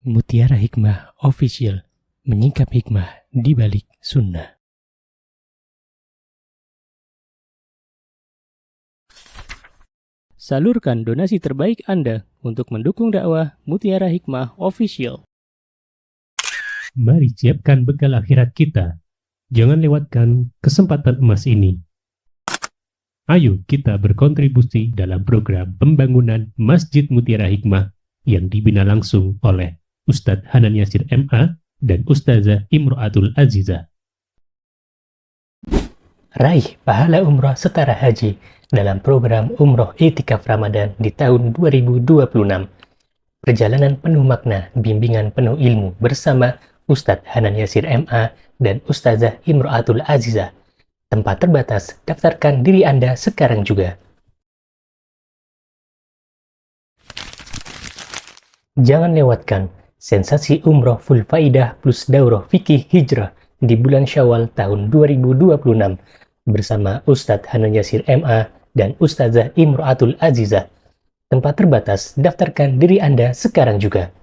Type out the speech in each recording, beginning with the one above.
Mutiara Hikmah Official, menyingkap hikmah di balik sunnah. Salurkan donasi terbaik Anda untuk mendukung dakwah Mutiara Hikmah Official. Mari siapkan bekal akhirat kita. Jangan lewatkan kesempatan emas ini. Ayo kita berkontribusi dalam program pembangunan Masjid Mutiara Hikmah yang dibina langsung oleh Ustadz Hanan Yasir MA dan Ustazah Imro'atul Azizah. Raih pahala umroh setara haji dalam program Umroh Iktikaf Ramadan di tahun 2026. Perjalanan penuh makna, bimbingan penuh ilmu bersama Ustadz Hanan Yasir MA dan Ustazah Imro'atul Azizah. Tempat terbatas, daftarkan diri Anda sekarang juga. Jangan lewatkan sensasi umroh full faidah plus daurah fikih hijrah di bulan Syawal tahun 2026 bersama Ustadz Hanan Yasir MA dan Ustazah Imro'atul Azizah. Tempat terbatas, daftarkan diri Anda sekarang juga.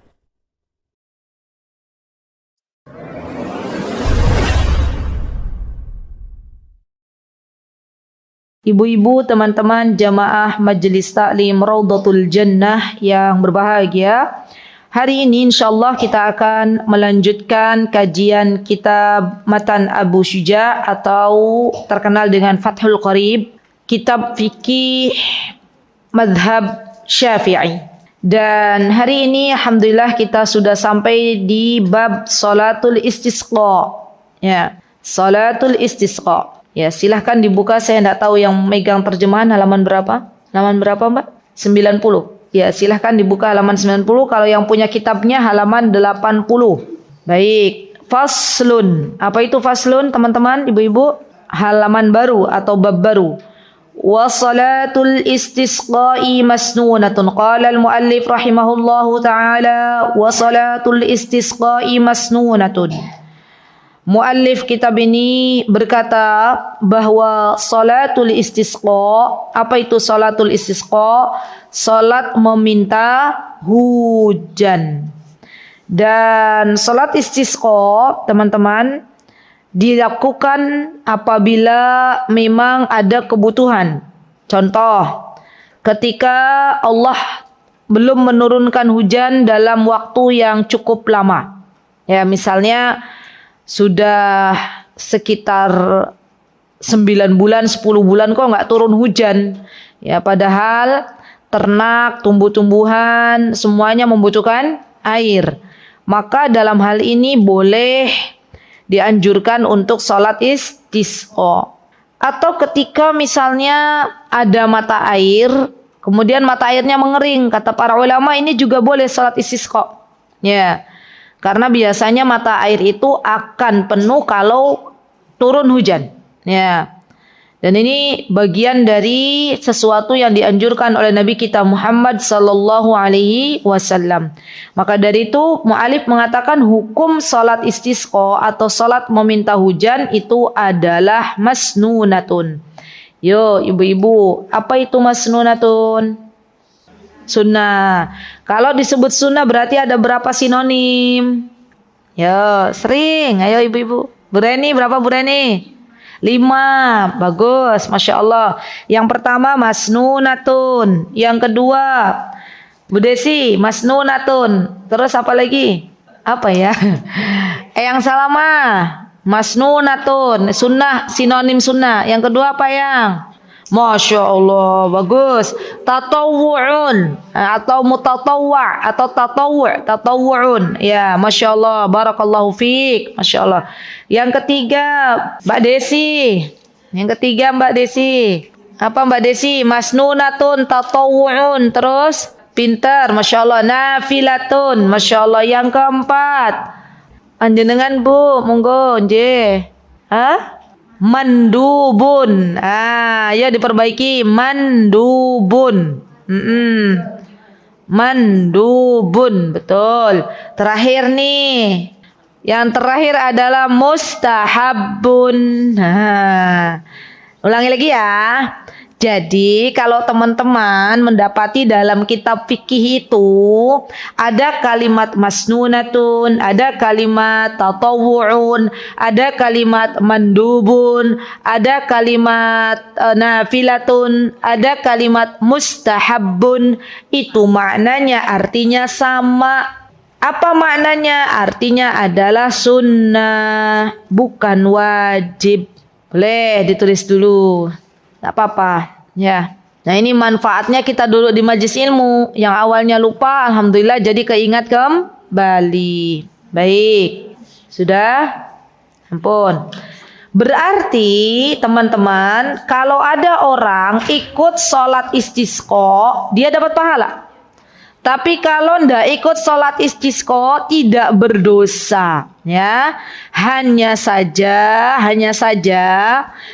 Ibu-ibu, teman-teman jamaah Majelis Taklim Raudhatul Jannah yang berbahagia, hari ini insyaAllah kita akan melanjutkan kajian kitab Matan Abu Syuja' atau terkenal dengan Fathul Qarib, kitab fikih madhab Syafi'i. Dan hari ini alhamdulillah kita sudah sampai di bab salatul istisqa. Ya, salatul istisqa. Ya, silahkan dibuka, saya tidak tahu yang megang terjemahan halaman berapa? Halaman berapa, Mbak? 90. Ya, silahkan dibuka halaman 90. Kalau yang punya kitabnya halaman 80. Baik. Faslun. Apa itu faslun, teman-teman, ibu-ibu? Halaman baru atau bab baru. Wa salatul istisqa'i masnunatun. Qala al-muallif rahimahullahu ta'ala. Wa salatul istisqa'i masnunatun. Muallif kitab ini berkata bahwa salatul istisqa, apa itu salatul istisqa? Salat meminta hujan. Dan salat istisqa, teman-teman, dilakukan apabila memang ada kebutuhan. Contoh, ketika Allah belum menurunkan hujan dalam waktu yang cukup lama. Ya, misalnya sudah sekitar 9 bulan, 10 bulan kok nggak turun hujan. Ya, padahal ternak, tumbuh-tumbuhan semuanya membutuhkan air. Maka dalam hal ini boleh dianjurkan untuk sholat istisqa. Atau ketika misalnya ada mata air, kemudian mata airnya mengering, kata para ulama ini juga boleh sholat istisqa. Ya. Karena biasanya mata air itu akan penuh kalau turun hujan. Ya. Dan ini bagian dari sesuatu yang dianjurkan oleh Nabi kita Muhammad sallallahu alaihi wasallam. Maka dari itu mu'alif mengatakan hukum salat istisqa atau salat meminta hujan itu adalah masnunatun. Yo, ibu-ibu, apa itu masnunatun? Sunnah. Kalau disebut sunnah berarti ada berapa sinonim? Yo, sering. Ayo ibu-ibu. Bureni, berapa Bureni? 5. Bagus, Masya Allah. Yang pertama masnunatun. Yang kedua Bu Desi, masnunatun. Terus apa lagi? Apa ya? Yang salah mah masnunatun. Sunnah, sinonim sunnah. Yang kedua apa yang? Masya Allah, bagus. Tatawu'un atau mutatawwa' atau tatawu'un. Ya, Masya Allah, barakallahu fiik. Masya Allah. Yang ketiga, Mbak Desi. Yang ketiga, Mbak Desi. Apa Mbak Desi? Masnunatun, tatawu'un. Terus, pintar, Masya Allah. Nafilatun, Masya Allah. Yang keempat, panjenengan Bu, monggo, nggih. Hah? Mandubun. Ya diperbaiki, mandubun. Mandubun, betul. Terakhir nih. Yang terakhir adalah mustahabun. Ulangi lagi ya. Jadi kalau teman-teman mendapati dalam kitab fikih itu ada kalimat masnunatun, ada kalimat tatawu'un, ada kalimat mandubun, ada kalimat nafilatun, ada kalimat mustahabbun, itu maknanya artinya sama. Apa maknanya? Artinya adalah sunnah, bukan wajib. Boleh ditulis dulu. Tak apa-apa, ya. Nah, ini manfaatnya kita dulu di majelis ilmu. Yang awalnya lupa, alhamdulillah jadi keingat kembali. Baik. Sudah? Ampun. Berarti teman-teman, kalau ada orang ikut sholat istisqa, dia dapat pahala. Tapi kalau ndak ikut sholat istisqa tidak berdosa, ya. Hanya saja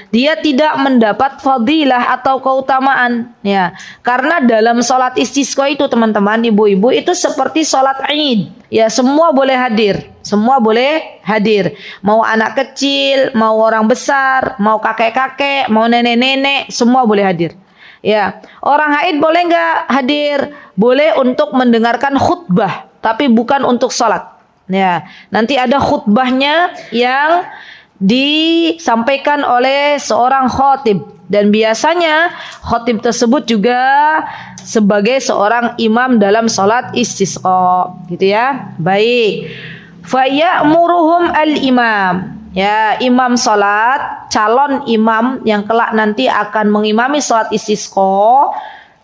dia tidak mendapat fadilah atau keutamaan, ya. Karena dalam sholat istisqa itu teman-teman, ibu-ibu, itu seperti sholat Id. Ya, semua boleh hadir. Semua boleh hadir. Mau anak kecil, mau orang besar, mau kakek-kakek, mau nenek-nenek, semua boleh hadir. Ya, orang haid boleh nggak hadir? Boleh untuk mendengarkan khutbah, tapi bukan untuk sholat. Ya, nanti ada khutbahnya yang disampaikan oleh seorang khotib, dan biasanya khotib tersebut juga sebagai seorang imam dalam sholat istisqa, gitu ya. Baik. Fa ya'muruhum al-imam. Ya, imam salat, calon imam yang kelak nanti akan mengimami salat istisqa,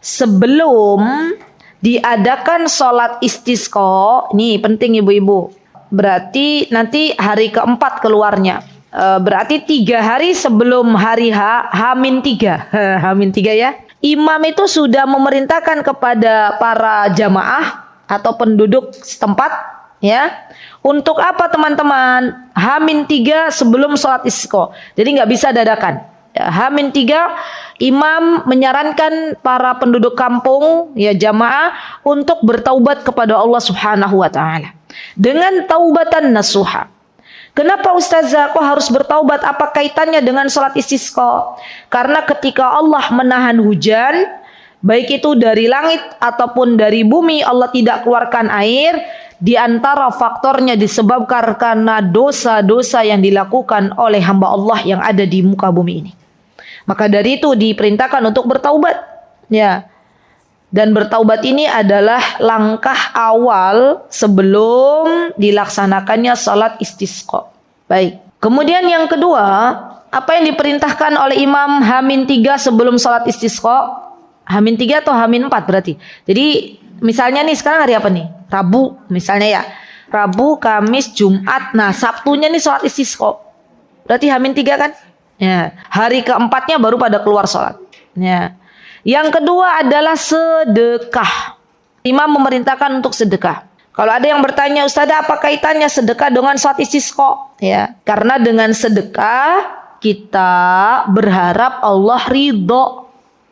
sebelum diadakan salat istisqa, ini penting ibu-ibu. Berarti nanti hari keempat keluarnya. Berarti 3 hari sebelum hari H-3. H-3 ya. Imam itu sudah memerintahkan kepada para jamaah atau penduduk setempat, ya. Untuk apa teman-teman? H-3 sebelum sholat istisqa. Jadi nggak bisa dadakan. H-3 imam menyarankan para penduduk kampung, ya jamaah, untuk bertaubat kepada Allah Subhanahu wa taala dengan taubatan nasuha. Kenapa Ustazah kok harus bertaubat? Apa kaitannya dengan sholat istisqa? Karena ketika Allah menahan hujan, baik itu dari langit ataupun dari bumi, Allah tidak keluarkan air. Di antara faktornya disebabkan karena dosa-dosa yang dilakukan oleh hamba Allah yang ada di muka bumi ini. Maka dari itu diperintahkan untuk bertaubat, ya. Dan bertaubat ini adalah langkah awal sebelum dilaksanakannya salat istisqa. Baik. Kemudian yang kedua, apa yang diperintahkan oleh imam H-3 sebelum salat istisqa? H-3 atau H-4 berarti. Jadi misalnya nih sekarang hari apa nih? Rabu misalnya ya. Rabu, Kamis, Jumat. Nah, Sabtunya nih sholat istisqa. Berarti H-3 kan? Ya. Hari keempatnya baru pada keluar sholat. Ya. Yang kedua adalah sedekah. Imam memerintahkan untuk sedekah. Kalau ada yang bertanya, Ustazah apa kaitannya sedekah dengan sholat istisqa? Ya. Karena dengan sedekah kita berharap Allah ridho.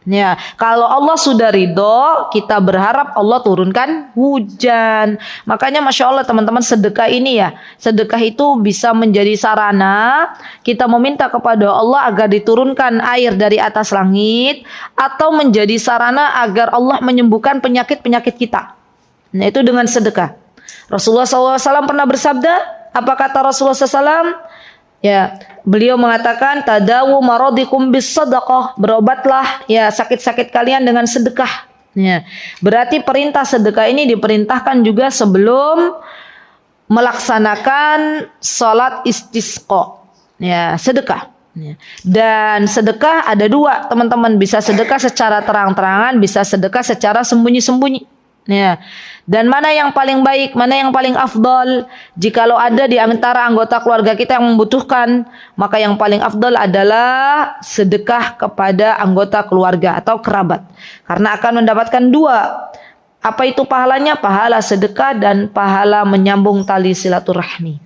Ya, kalau Allah sudah ridho, kita berharap Allah turunkan hujan. Makanya Masya Allah teman-teman, sedekah ini ya, sedekah itu bisa menjadi sarana kita meminta kepada Allah agar diturunkan air dari atas langit, atau menjadi sarana agar Allah menyembuhkan penyakit-penyakit kita. Nah, itu dengan sedekah. Rasulullah SAW pernah bersabda, apa kata Rasulullah SAW? Ya, beliau mengatakan tadawu maradikum bis sadaqah, berobatlah ya sakit-sakit kalian dengan sedekah. Ya, berarti perintah sedekah ini diperintahkan juga sebelum melaksanakan salat istisqa. Ya, sedekah. Ya. Dan sedekah ada dua, teman-teman, bisa sedekah secara terang-terangan, bisa sedekah secara sembunyi-sembunyi. Ya. Dan mana yang paling baik, mana yang paling afdal? Jikalau ada di antara anggota keluarga kita yang membutuhkan, maka yang paling afdal adalah sedekah kepada anggota keluarga atau kerabat. Karena akan mendapatkan dua. Apa itu pahalanya? Pahala sedekah dan pahala menyambung tali silaturahmi.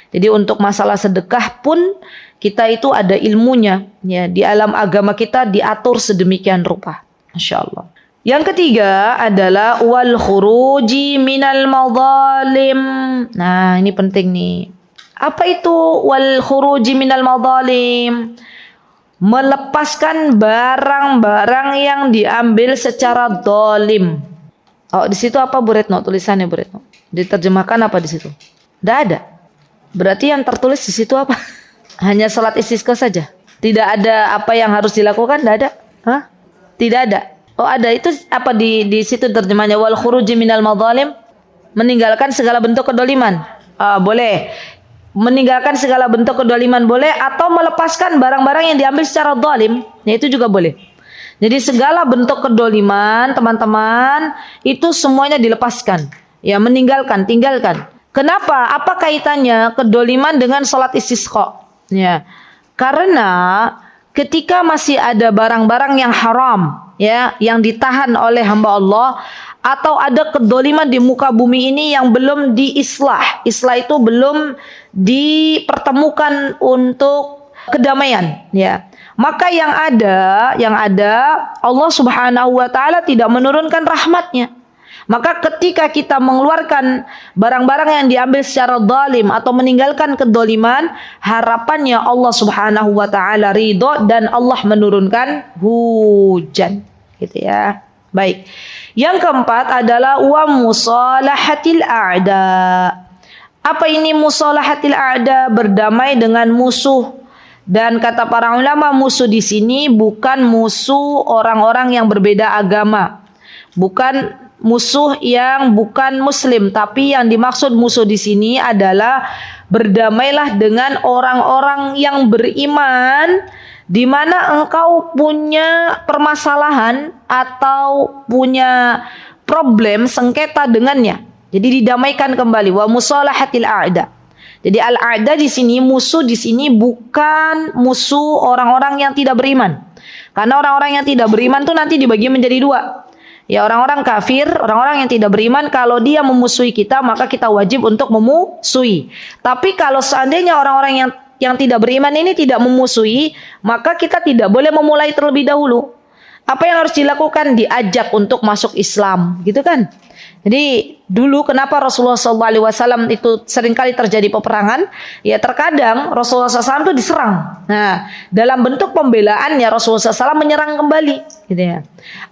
Jadi untuk masalah sedekah pun kita itu ada ilmunya. Ya, di alam agama kita diatur sedemikian rupa. Masya Allah. Yang ketiga adalah wal khuruji minal madzalim. Nah, ini penting nih. Apa itu wal khuruji minal madzalim? melepaskan barang-barang yang diambil secara zalim. Oh, di situ apa Bu Retno tulisannya Bu Retno? Diterjemahkan apa di situ? Tidak ada. Berarti yang tertulis di situ apa? Hanya salat istisqa saja. Tidak ada apa yang harus dilakukan? Tidak ada. Hah? Tidak ada. Oh, ada. Itu apa di situ terjemahnya? Wal khuruji minal madzalim, meninggalkan segala bentuk kedoliman. Boleh. Meninggalkan segala bentuk kedoliman boleh, atau melepaskan barang-barang yang diambil secara zalim, ya itu juga boleh. Jadi segala bentuk kedoliman teman-teman itu semuanya dilepaskan, ya, meninggalkan, tinggalkan. Kenapa? Apa kaitannya kedoliman dengan salat istisqa? Ya, karena ketika masih ada barang-barang yang haram, ya, yang ditahan oleh hamba Allah, atau ada kedoliman di muka bumi ini yang belum diislah. Islah itu belum dipertemukan untuk kedamaian, ya. Maka yang ada Allah Subhanahu wa taala tidak menurunkan rahmatnya. Maka ketika kita mengeluarkan barang-barang yang diambil secara zalim atau meninggalkan kedoliman, harapannya Allah Subhanahu wa taala ridho dan Allah menurunkan hujan, gitu ya. Baik. Yang keempat adalah wa musalahatil a'da. Apa ini musalahatil a'da? Berdamai dengan musuh. Dan kata para ulama, musuh di sini bukan musuh orang-orang yang berbeda agama. Bukan musuh yang bukan muslim, tapi yang dimaksud musuh di sini adalah berdamailah dengan orang-orang yang beriman, di mana engkau punya permasalahan atau punya problem sengketa dengannya. Jadi didamaikan kembali. Wa musalahatil a'da. Jadi al-a'da di sini, musuh di sini bukan musuh orang-orang yang tidak beriman. Karena orang-orang yang tidak beriman itu nanti dibagi menjadi dua. Ya, orang-orang kafir, orang-orang yang tidak beriman, kalau dia memusuhi kita, maka kita wajib untuk memusuhi. Tapi kalau seandainya orang-orang yang tidak beriman ini tidak memusuhi, maka kita tidak boleh memulai terlebih dahulu. Apa yang harus dilakukan? Diajak untuk masuk Islam, gitu kan? Jadi dulu kenapa Rasulullah SAW itu seringkali terjadi peperangan? Ya terkadang Rasulullah SAW itu diserang. Nah, dalam bentuk pembelaan ya Rasulullah SAW menyerang kembali, gitu ya.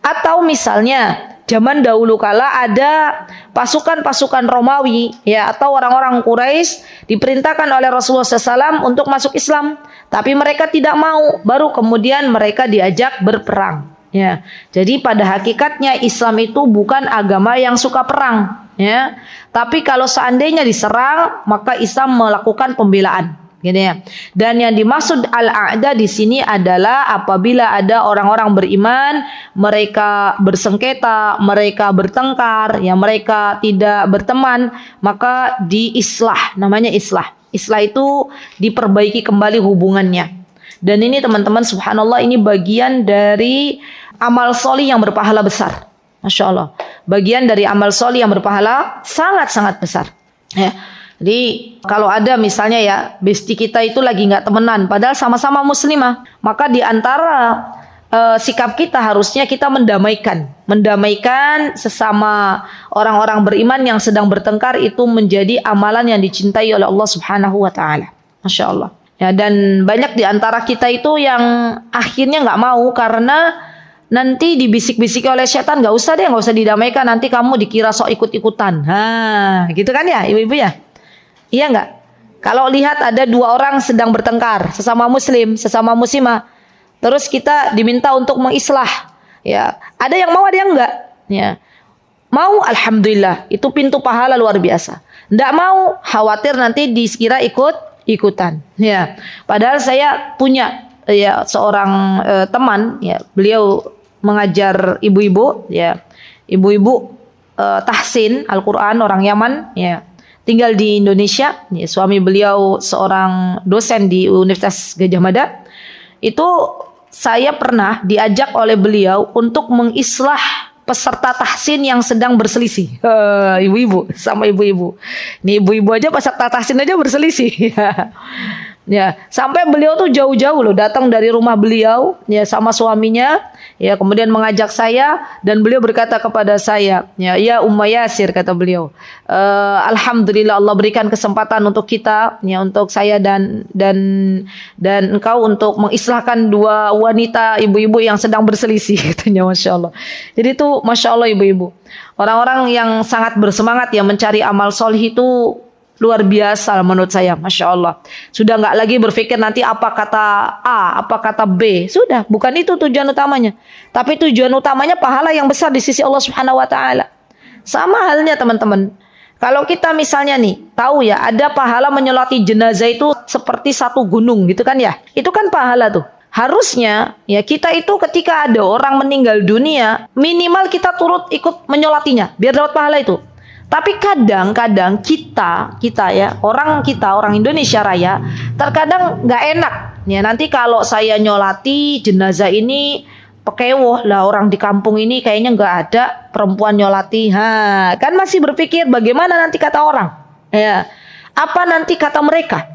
Atau misalnya zaman dahulu kala ada pasukan-pasukan Romawi, ya, atau orang-orang Quraisy diperintahkan oleh Rasulullah SAW untuk masuk Islam, tapi mereka tidak mau. Baru kemudian mereka diajak berperang. Ya, jadi pada hakikatnya Islam itu bukan agama yang suka perang, ya. Tapi kalau seandainya diserang, maka Islam melakukan pembelaan, gitu ya. Dan yang dimaksud al-a'da di sini adalah apabila ada orang-orang beriman, mereka bersengketa, mereka bertengkar, ya, mereka tidak berteman, maka diislah, namanya islah. Islah itu diperbaiki kembali hubungannya. Dan ini teman-teman, subhanallah, ini bagian dari amal sholih yang berpahala besar. Masya Allah. Bagian dari amal sholih yang berpahala sangat-sangat besar. Ya. Jadi kalau ada misalnya ya, besti kita itu lagi nggak temenan, padahal sama-sama muslimah, maka di antara sikap kita harusnya kita mendamaikan sesama orang-orang beriman yang sedang bertengkar, itu menjadi amalan yang dicintai oleh Allah Subhanahu wa taala. Masya Allah. Ya, dan banyak di antara kita itu yang akhirnya nggak mau karena nanti dibisik-bisiki oleh setan, nggak usah didamaikan, nanti kamu dikira sok ikut-ikutan. Gitu kan ya ibu-ibu ya? Iya nggak? Kalau lihat ada dua orang sedang bertengkar, sesama muslim, sesama muslimah, terus kita diminta untuk mengislah, ya, ada yang mau, ada yang enggak, ya. Mau, alhamdulillah, itu pintu pahala luar biasa. Nggak mau, khawatir nanti dikira ikutan, ya. Padahal saya punya ya seorang teman, ya, beliau mengajar ibu-ibu, ya, ibu-ibu tahsin Al-Quran, orang Yaman, ya, tinggal di Indonesia. Ya, suami beliau seorang dosen di Universitas Gadjah Mada. Itu saya pernah diajak oleh beliau untuk mengislah peserta tahsin yang sedang berselisih. Ibu-ibu sama ibu-ibu. Nih ibu-ibu aja peserta tahsin aja berselisih. Ya, sampai beliau tuh jauh-jauh loh datang dari rumah beliau ya sama suaminya ya, kemudian mengajak saya dan beliau berkata kepada saya, ya Umma Yasir, kata beliau, alhamdulillah Allah berikan kesempatan untuk kita ya, untuk saya dan engkau untuk mengislahkan dua wanita ibu-ibu yang sedang berselisih, katanya. Masya Allah. Jadi itu Masya Allah ibu-ibu, orang-orang yang sangat bersemangat ya mencari amal soleh itu luar biasa menurut saya, Masya Allah. Sudah nggak lagi berpikir nanti apa kata A, apa kata B. Sudah, bukan itu tujuan utamanya. Tapi tujuan utamanya pahala yang besar di sisi Allah Subhanahu Wa Taala. Sama halnya teman-teman. Kalau kita misalnya nih, tahu ya ada pahala menyolati jenazah itu seperti satu gunung gitu kan ya. Itu kan pahala tuh. Harusnya ya kita itu ketika ada orang meninggal dunia, minimal kita turut ikut menyolatinya biar dapat pahala itu. Tapi kadang-kadang kita ya, orang Indonesia Raya terkadang nggak enak ya, nanti kalau saya nyolati jenazah ini pekewoh lah, orang di kampung ini kayaknya nggak ada perempuan nyolati, kan masih berpikir bagaimana nanti kata orang ya, apa nanti kata mereka.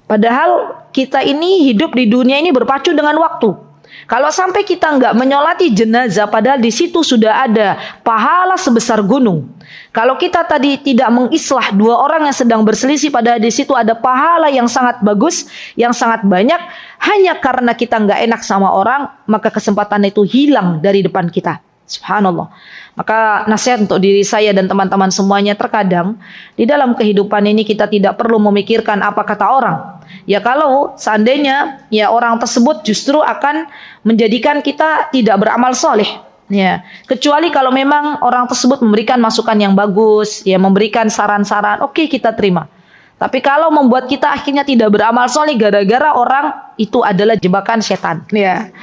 Padahal kita ini hidup di dunia ini berpacu dengan waktu. Kalau sampai kita nggak menyolati jenazah, padahal di situ sudah ada pahala sebesar gunung. Kalau kita tadi tidak mengislah dua orang yang sedang berselisih, padahal di situ ada pahala yang sangat bagus, yang sangat banyak. Hanya karena kita nggak enak sama orang, maka kesempatan itu hilang dari depan kita. Subhanallah. Maka nasihat untuk diri saya dan teman-teman semuanya, terkadang di dalam kehidupan ini kita tidak perlu memikirkan apa kata orang. Ya kalau seandainya ya orang tersebut justru akan menjadikan kita tidak beramal soleh. Ya, kecuali kalau memang orang tersebut memberikan masukan yang bagus, ya memberikan saran-saran, oke, kita terima. Tapi kalau membuat kita akhirnya tidak beramal soleh gara-gara orang, itu adalah jebakan setan. Ya,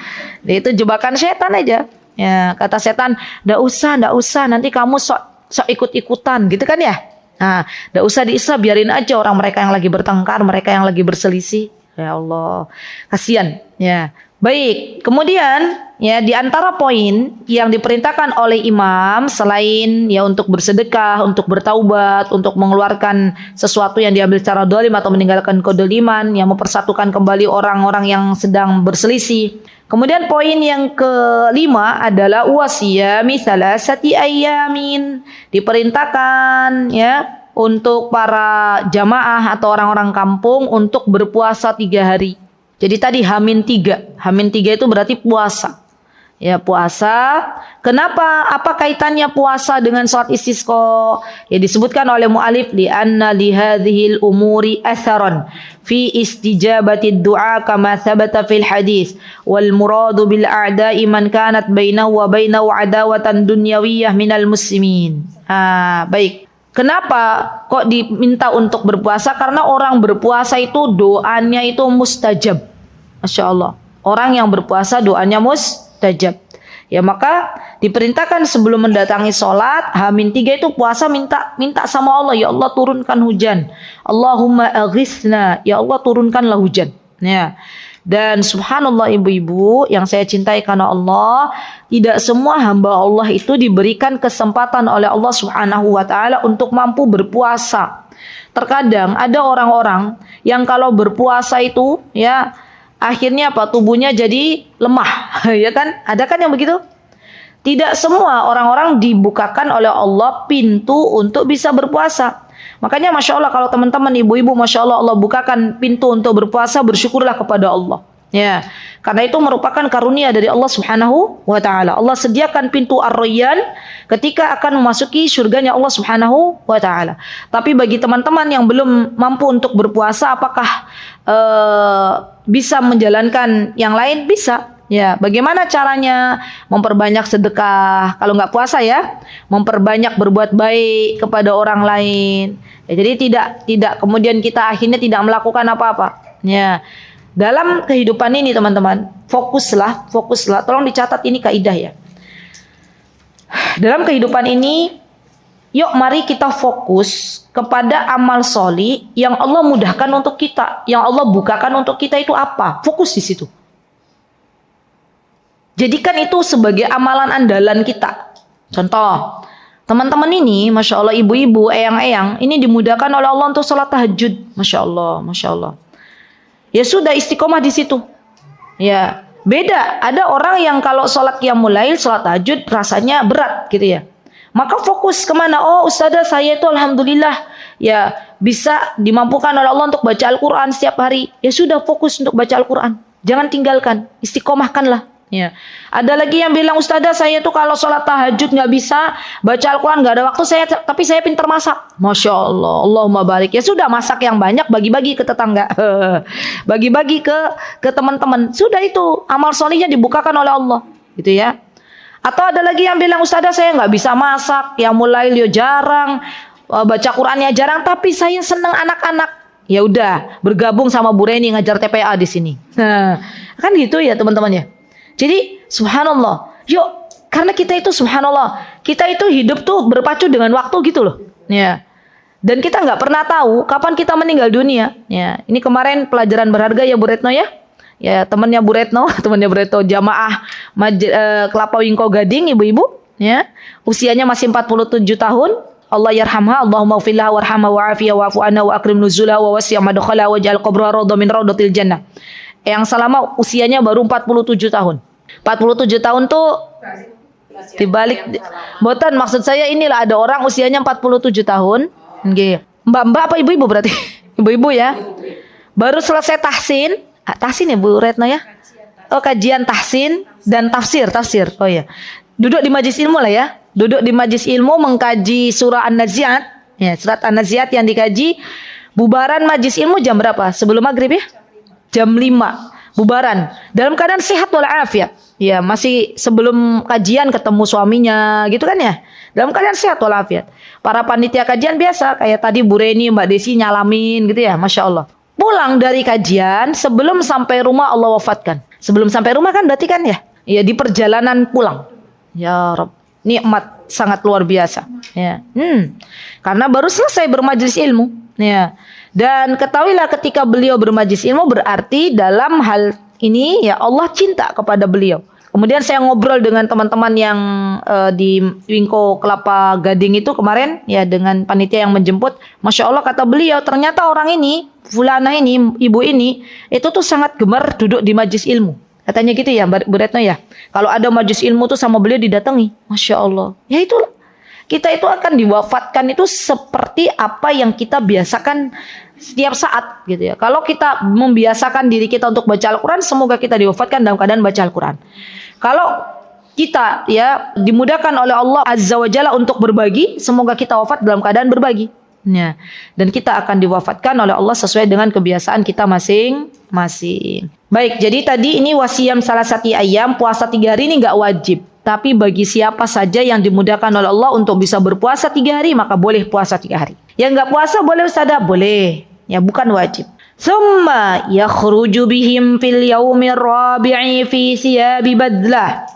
itu jebakan setan aja. Ya, kata setan, ndak usah, nanti kamu sok ikut-ikutan, gitu kan ya? Nah, ndak usah diislah, biarin aja orang mereka yang lagi bertengkar, mereka yang lagi berselisih. Ya Allah, kasihan. Ya, baik. Kemudian, ya di antara poin yang diperintahkan oleh imam selain ya untuk bersedekah, untuk bertaubat, untuk mengeluarkan sesuatu yang diambil secara dolim atau meninggalkan kedoliman, yang mempersatukan kembali orang-orang yang sedang berselisih. Kemudian poin yang kelima adalah wasiyami salasati ayyamin. Diperintahkan ya untuk para jamaah atau orang-orang kampung untuk berpuasa 3 hari. Jadi tadi Hamin 3 itu berarti puasa. Ya puasa. Kenapa? Apa kaitannya puasa dengan salat istisqa? Ya disebutkan oleh mu'alif li'anna lihadhil umuri atharan fi istijabati du'a kama thabata fil hadis wal muradu bil a'da'i man kanat bainahu wa bainahu adawatan dunyawiyah minal muslimin. Baik. Kenapa kok diminta untuk berpuasa? Karena orang berpuasa itu doanya itu mustajab. Masya Allah. Orang yang berpuasa doanya mustajab. Ya maka diperintahkan sebelum mendatangi sholat, Hamin 3 itu puasa minta sama Allah, ya Allah turunkan hujan. Allahumma aghithna, ya Allah turunkanlah hujan. Ya. Dan subhanallah ibu-ibu yang saya cintai karena Allah, tidak semua hamba Allah itu diberikan kesempatan oleh Allah Subhanahu wa taala untuk mampu berpuasa. Terkadang ada orang-orang yang kalau berpuasa itu ya akhirnya apa? Tubuhnya jadi lemah, ya kan? Ada kan yang begitu? Tidak semua orang-orang dibukakan oleh Allah pintu untuk bisa berpuasa. Makanya Masya Allah kalau teman-teman ibu-ibu Masya Allah Allah bukakan pintu untuk berpuasa, bersyukurlah kepada Allah. Ya, karena itu merupakan karunia dari Allah Subhanahu wa taala. Allah sediakan pintu Ar-Rayyan ketika akan memasuki surganya Allah Subhanahu wa taala. Tapi bagi teman-teman yang belum mampu untuk berpuasa, apakah bisa menjalankan yang lain? Bisa. Ya, bagaimana caranya? Memperbanyak sedekah. Kalau nggak puasa ya, memperbanyak berbuat baik kepada orang lain. Ya, jadi tidak kemudian kita akhirnya tidak melakukan apa-apa. Ya. Dalam kehidupan ini teman-teman, fokuslah. Tolong dicatat ini kaidah ya. Dalam kehidupan ini, yuk mari kita fokus kepada amal sholih yang Allah mudahkan untuk kita, yang Allah bukakan untuk kita itu apa? Fokus di situ. Jadikan itu sebagai amalan andalan kita. Contoh, teman-teman ini, Masya Allah, ibu-ibu, eyang-eyang, ini dimudahkan oleh Allah untuk sholat tahajud. Masya Allah, Masya Allah. ya sudah istiqomah di situ. Ya, beda. Ada orang yang kalau sholat qiyamul lail, sholat tahajud rasanya berat gitu ya. Maka fokus kemana? Oh ustazah, saya itu alhamdulillah ya bisa dimampukan oleh Allah untuk baca Al-Quran setiap hari. Ya sudah, fokus untuk baca Al-Quran. Jangan tinggalkan, istiqomahkanlah. Ya. Ada lagi yang bilang, ustazah saya tuh kalau sholat tahajud nggak bisa baca Al-Quran, nggak ada waktu tapi saya pintar masak. Masya Allah, Allahumma barik. Ya sudah, masak yang banyak, bagi-bagi ke tetangga, bagi-bagi ke teman-teman. Sudah, itu amal solihnya dibukakan oleh Allah, gitu ya. Atau ada lagi yang bilang, ustazah saya nggak bisa masak, ya mulai jarang, baca Qurannya jarang, tapi saya senang anak-anak. Ya udah, bergabung sama Bu Reni ngajar TPA di sini. Nah, kan gitu ya teman-teman ya. Jadi subhanallah, yuk, karena kita itu subhanallah, kita itu hidup tuh berpacu dengan waktu gitu loh. Ya. Dan kita nggak pernah tahu kapan kita meninggal dunia. Ya. Ini kemarin pelajaran berharga ya Bu Retno ya. Ya, temannya Bu Retno jamaah Kelapa Wingko Gading, ibu-ibu, ya. Usianya masih 47 tahun. Allah yarhamha, Allahumma ghfirlaha warhamha wa'afiha wa'fu anha wa akrim nuzulaha wa wasi' madkhala wa ja'al qabraha rawdah min rawdatil jannah. Yang selama usianya baru 47 tahun. 47 tahun tuh dibalik botan, maksud saya inilah ada orang usianya 47 tahun. Nggih. Mbak-mbak apa ibu-ibu berarti? Ibu-ibu ya. Baru selesai tahsin. Tahsin ya Bu Retno ya? Oh, kajian tahsin dan tafsir. Oh ya. Duduk di majelis ilmu lah ya. Duduk di majelis ilmu mengkaji surah An-Nazi'at. Ya, surat An-Nazi'at yang dikaji. Bubaran majelis ilmu jam berapa? Sebelum maghrib ya? Jam 5 bubaran dalam keadaan sehat walafiat. Ya, masih sebelum kajian ketemu suaminya gitu kan ya. Dalam keadaan sehat walafiat. Para panitia kajian biasa kayak tadi Bu Reni, Mbak Desi nyalamin gitu ya, Masya Allah. Pulang dari kajian sebelum sampai rumah Allah wafatkan. Sebelum sampai rumah kan berarti kan ya. Ya, di perjalanan pulang. Ya Rabb, nikmat sangat luar biasa. Ya. Karena baru selesai bermajelis ilmu. Ya. Dan ketahuilah ketika beliau bermajelis ilmu berarti dalam hal ini ya Allah cinta kepada beliau. Kemudian saya ngobrol dengan teman-teman yang di Wingko Kelapa Gading itu kemarin ya, dengan panitia yang menjemput. Masya Allah, kata beliau, ternyata orang ini, fulana ini, ibu ini, itu tuh sangat gemar duduk di majelis ilmu. Katanya gitu ya Bu Retno ya. Kalau ada majelis ilmu tuh sama beliau didatangi. Masya Allah. Ya itulah. Kita itu akan diwafatkan itu seperti apa yang kita biasakan setiap saat gitu ya. Kalau kita membiasakan diri kita untuk baca Al-Quran, semoga kita diwafatkan dalam keadaan baca Al-Quran. Kalau kita ya dimudahkan oleh Allah Azza wa Jalla untuk berbagi, semoga kita wafat dalam keadaan berbagi. Ya. Dan kita akan diwafatkan oleh Allah sesuai dengan kebiasaan kita masing-masing. Baik, jadi tadi ini wasiyam salah satu ayam, puasa 3 hari ini nggak wajib. Tapi bagi siapa saja yang dimudahkan oleh Allah untuk bisa berpuasa 3 hari, maka boleh puasa 3 hari. Yang nggak puasa boleh ustazah? Boleh. Ya, bukan wajib. Summa yakhruju bihim fil yaumir rabi'i fi siyabi badlah.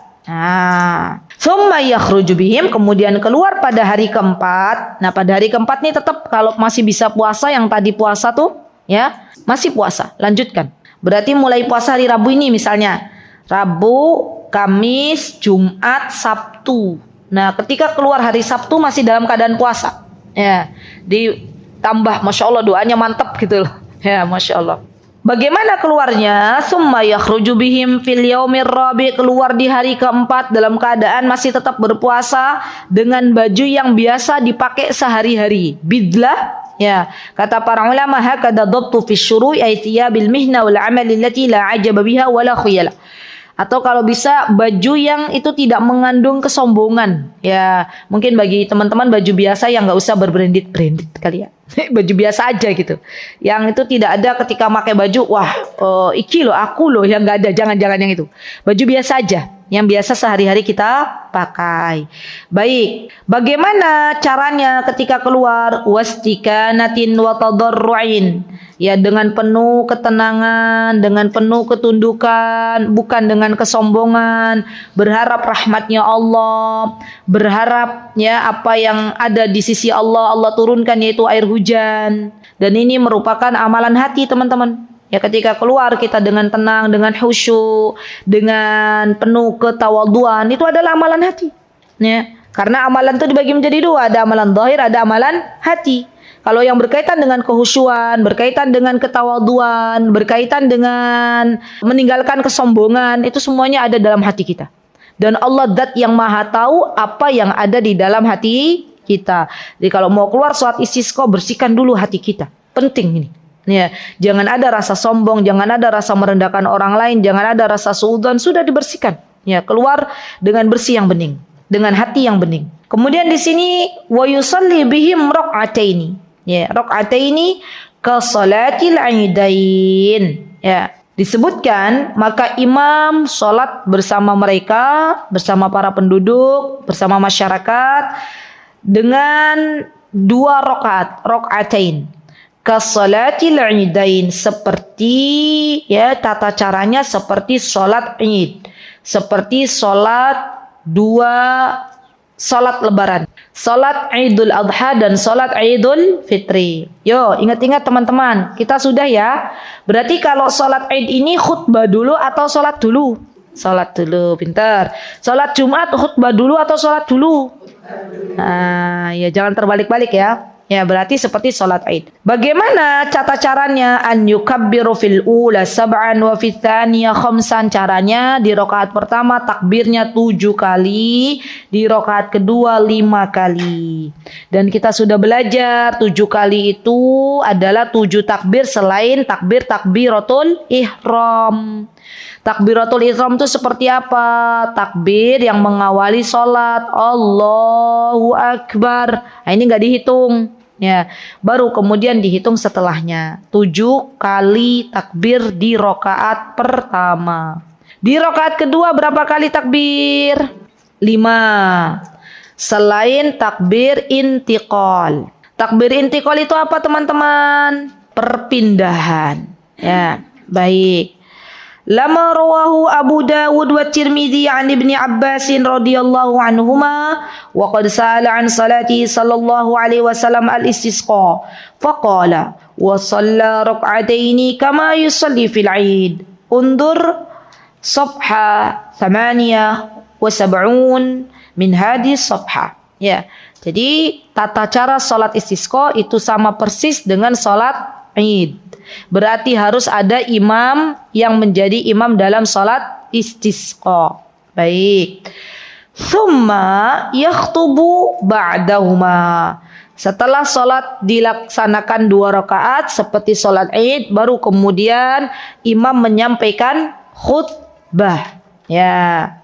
Summa yakhruju bihim, kemudian keluar pada hari keempat. Nah, pada hari keempat nih tetap kalau masih bisa puasa, yang tadi puasa tuh ya, masih puasa, lanjutkan. Berarti mulai puasa hari Rabu ini misalnya. Rabu, Kamis, Jumat, Sabtu. Nah, ketika keluar hari Sabtu masih dalam keadaan puasa. Ya, ditambah, Masya Allah, doanya mantap gitu loh. Ya, Masya Allah. Bagaimana keluarnya? Summa yakhruju bihim fil yaumir rabi', keluar di hari keempat dalam keadaan masih tetap berpuasa dengan baju yang biasa dipakai sehari-hari. Bidlah, ya, kata para ulama, hakada dhabtu fi syuru'i ay thiyabil mihna wal 'amali allati la 'ajaba biha wa la khuyala. Atau kalau bisa baju yang itu tidak mengandung kesombongan. Ya, mungkin bagi teman-teman baju biasa yang nggak usah berbranded kali ya. Baju biasa aja gitu. Yang itu tidak ada ketika pakai baju, wah, iki loh, aku loh, yang nggak ada. Jangan yang itu. Baju biasa aja, yang biasa sehari-hari kita pakai. Baik, bagaimana caranya ketika keluar? Wastikanatin wa tadarru'in. Ya, dengan penuh ketenangan, dengan penuh ketundukan, bukan dengan kesombongan, berharap rahmatnya Allah, berharap ya apa yang ada di sisi Allah, Allah turunkan, yaitu air hujan. Dan ini merupakan amalan hati teman-teman. Ya, ketika keluar kita dengan tenang, dengan khusyuk, dengan penuh ketawaduan, itu adalah amalan hati. Ya, karena amalan itu dibagi menjadi 2, ada amalan zahir, ada amalan hati. Kalau yang berkaitan dengan kehusyuan, berkaitan dengan ketawaduan, berkaitan dengan meninggalkan kesombongan, itu semuanya ada dalam hati kita. Dan Allah zat yang maha tahu apa yang ada di dalam hati kita. Jadi kalau mau keluar sholat istisqa, bersihkan dulu hati kita. Penting ini. Ya, jangan ada rasa sombong, jangan ada rasa merendahkan orang lain, jangan ada rasa suudzon, sudah dibersihkan. Ya, keluar dengan bersih yang bening, dengan hati yang bening. Kemudian di sini wa yusalli bihim raq'ataini. Ya, raq'ataini ka salatil idain. Ya, disebutkan maka imam sholat bersama mereka, bersama para penduduk, bersama masyarakat dengan 2 rakaat, raq'atain. Kasolatil idain, seperti ya tata caranya seperti sholat id, seperti sholat 2 sholat lebaran, sholat idul adha dan sholat idul fitri. Yo, ingat-ingat teman-teman, kita sudah ya. Berarti kalau sholat id ini khutbah dulu atau sholat dulu? Sholat dulu, pintar. Sholat Jumat khutbah dulu atau sholat dulu? Nah, ya jangan terbalik-balik ya. Ya, berarti seperti sholat id. Bagaimana tata caranya? An yukabbiru fil ula sab'an wa fil thaniyah khamsan. Caranya di rakaat pertama takbirnya 7 kali, di rakaat kedua 5 kali. Dan kita sudah belajar 7 kali itu adalah 7 takbir selain takbiratul ihram. Takbiratul ihram itu seperti apa? Takbir yang mengawali sholat, Allahu Akbar. Nah, ini nggak dihitung. Ya, baru kemudian dihitung setelahnya. 7 kali takbir di rakaat pertama. Di rakaat kedua berapa kali takbir? 5. Selain takbir intiqal. Takbir intiqal itu apa teman-teman? Perpindahan. Ya, baik. Lama rawahu Abu Dawud wa Tirmidzi an Ibni Abbas radhiyallahu anhuma wa qad sa'ala an salati sallallahu alaihi wasallam al-istisqa faqala wa shalla rak'ataini kama yusalli fil 'id undur safha 78 min hadis safha. Ya, jadi tata cara salat istisqa itu sama persis dengan salat Id. Berarti harus ada imam yang menjadi imam dalam salat istisqa. Baik. Thumma yakhtubu ba'dahuma. Setelah salat dilaksanakan 2 rakaat seperti salat Id, baru kemudian imam menyampaikan khutbah. Ya.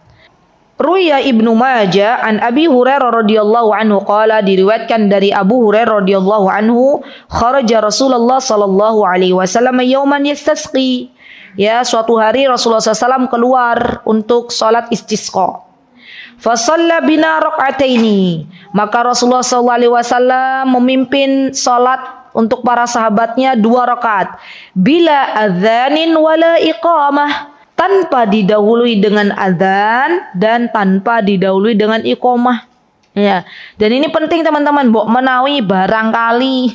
Ruya Ibnu Majah an Abi Hurairah radhiyallahu anhu qala, diriwayatkan dari Abu Hurairah radhiyallahu anhu, kharaja Rasulullah sallallahu alaihi wasallam yauman yastasqi. Ya, suatu hari Rasulullah SAW keluar untuk salat istisqa. Fa shalla bina rak'ataini. Maka Rasulullah sallallahu alaihi wasallam memimpin salat untuk para sahabatnya 2 rakaat. Bila adzanin wala iqamah. Tanpa didahului dengan adzan dan tanpa didahului dengan iqamah. Ya, dan ini penting teman-teman, mbok menawi barangkali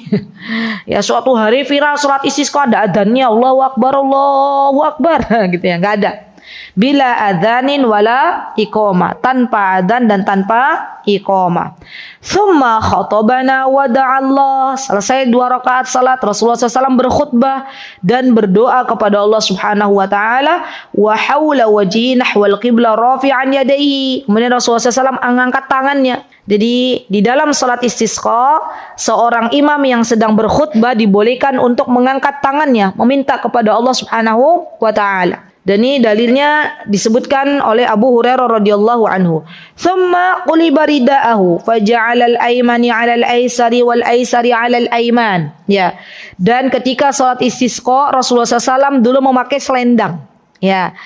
ya suatu hari viral salat istisqa ada adzannya, Allahu Akbar gitu ya, enggak ada. Bila adzanin wala iqamah, tanpa adzan dan tanpa iqamah. Tsumma khatabana wa da'allah. Selesai 2 rakaat salat, Rasulullah SAW berkhutbah dan berdoa kepada Allah Subhanahu wa taala, wa haula wajhi nahwal qibla rafi'an yadayhi. Kemudian Rasulullah SAW mengangkat tangannya. Jadi di dalam salat istisqa, seorang imam yang sedang berkhutbah dibolehkan untuk mengangkat tangannya, meminta kepada Allah Subhanahu wa taala. Dan ini dalilnya disebutkan oleh Abu Hurairah radhiyallahu anhu. Tsumma quliba ridaahu faja'ala al-aymani 'ala al-aysari wal aysari 'ala al-ayman. Ya. Dan ketika salat istisqa, Rasulullah SAW dulu memakai selendang. Ya.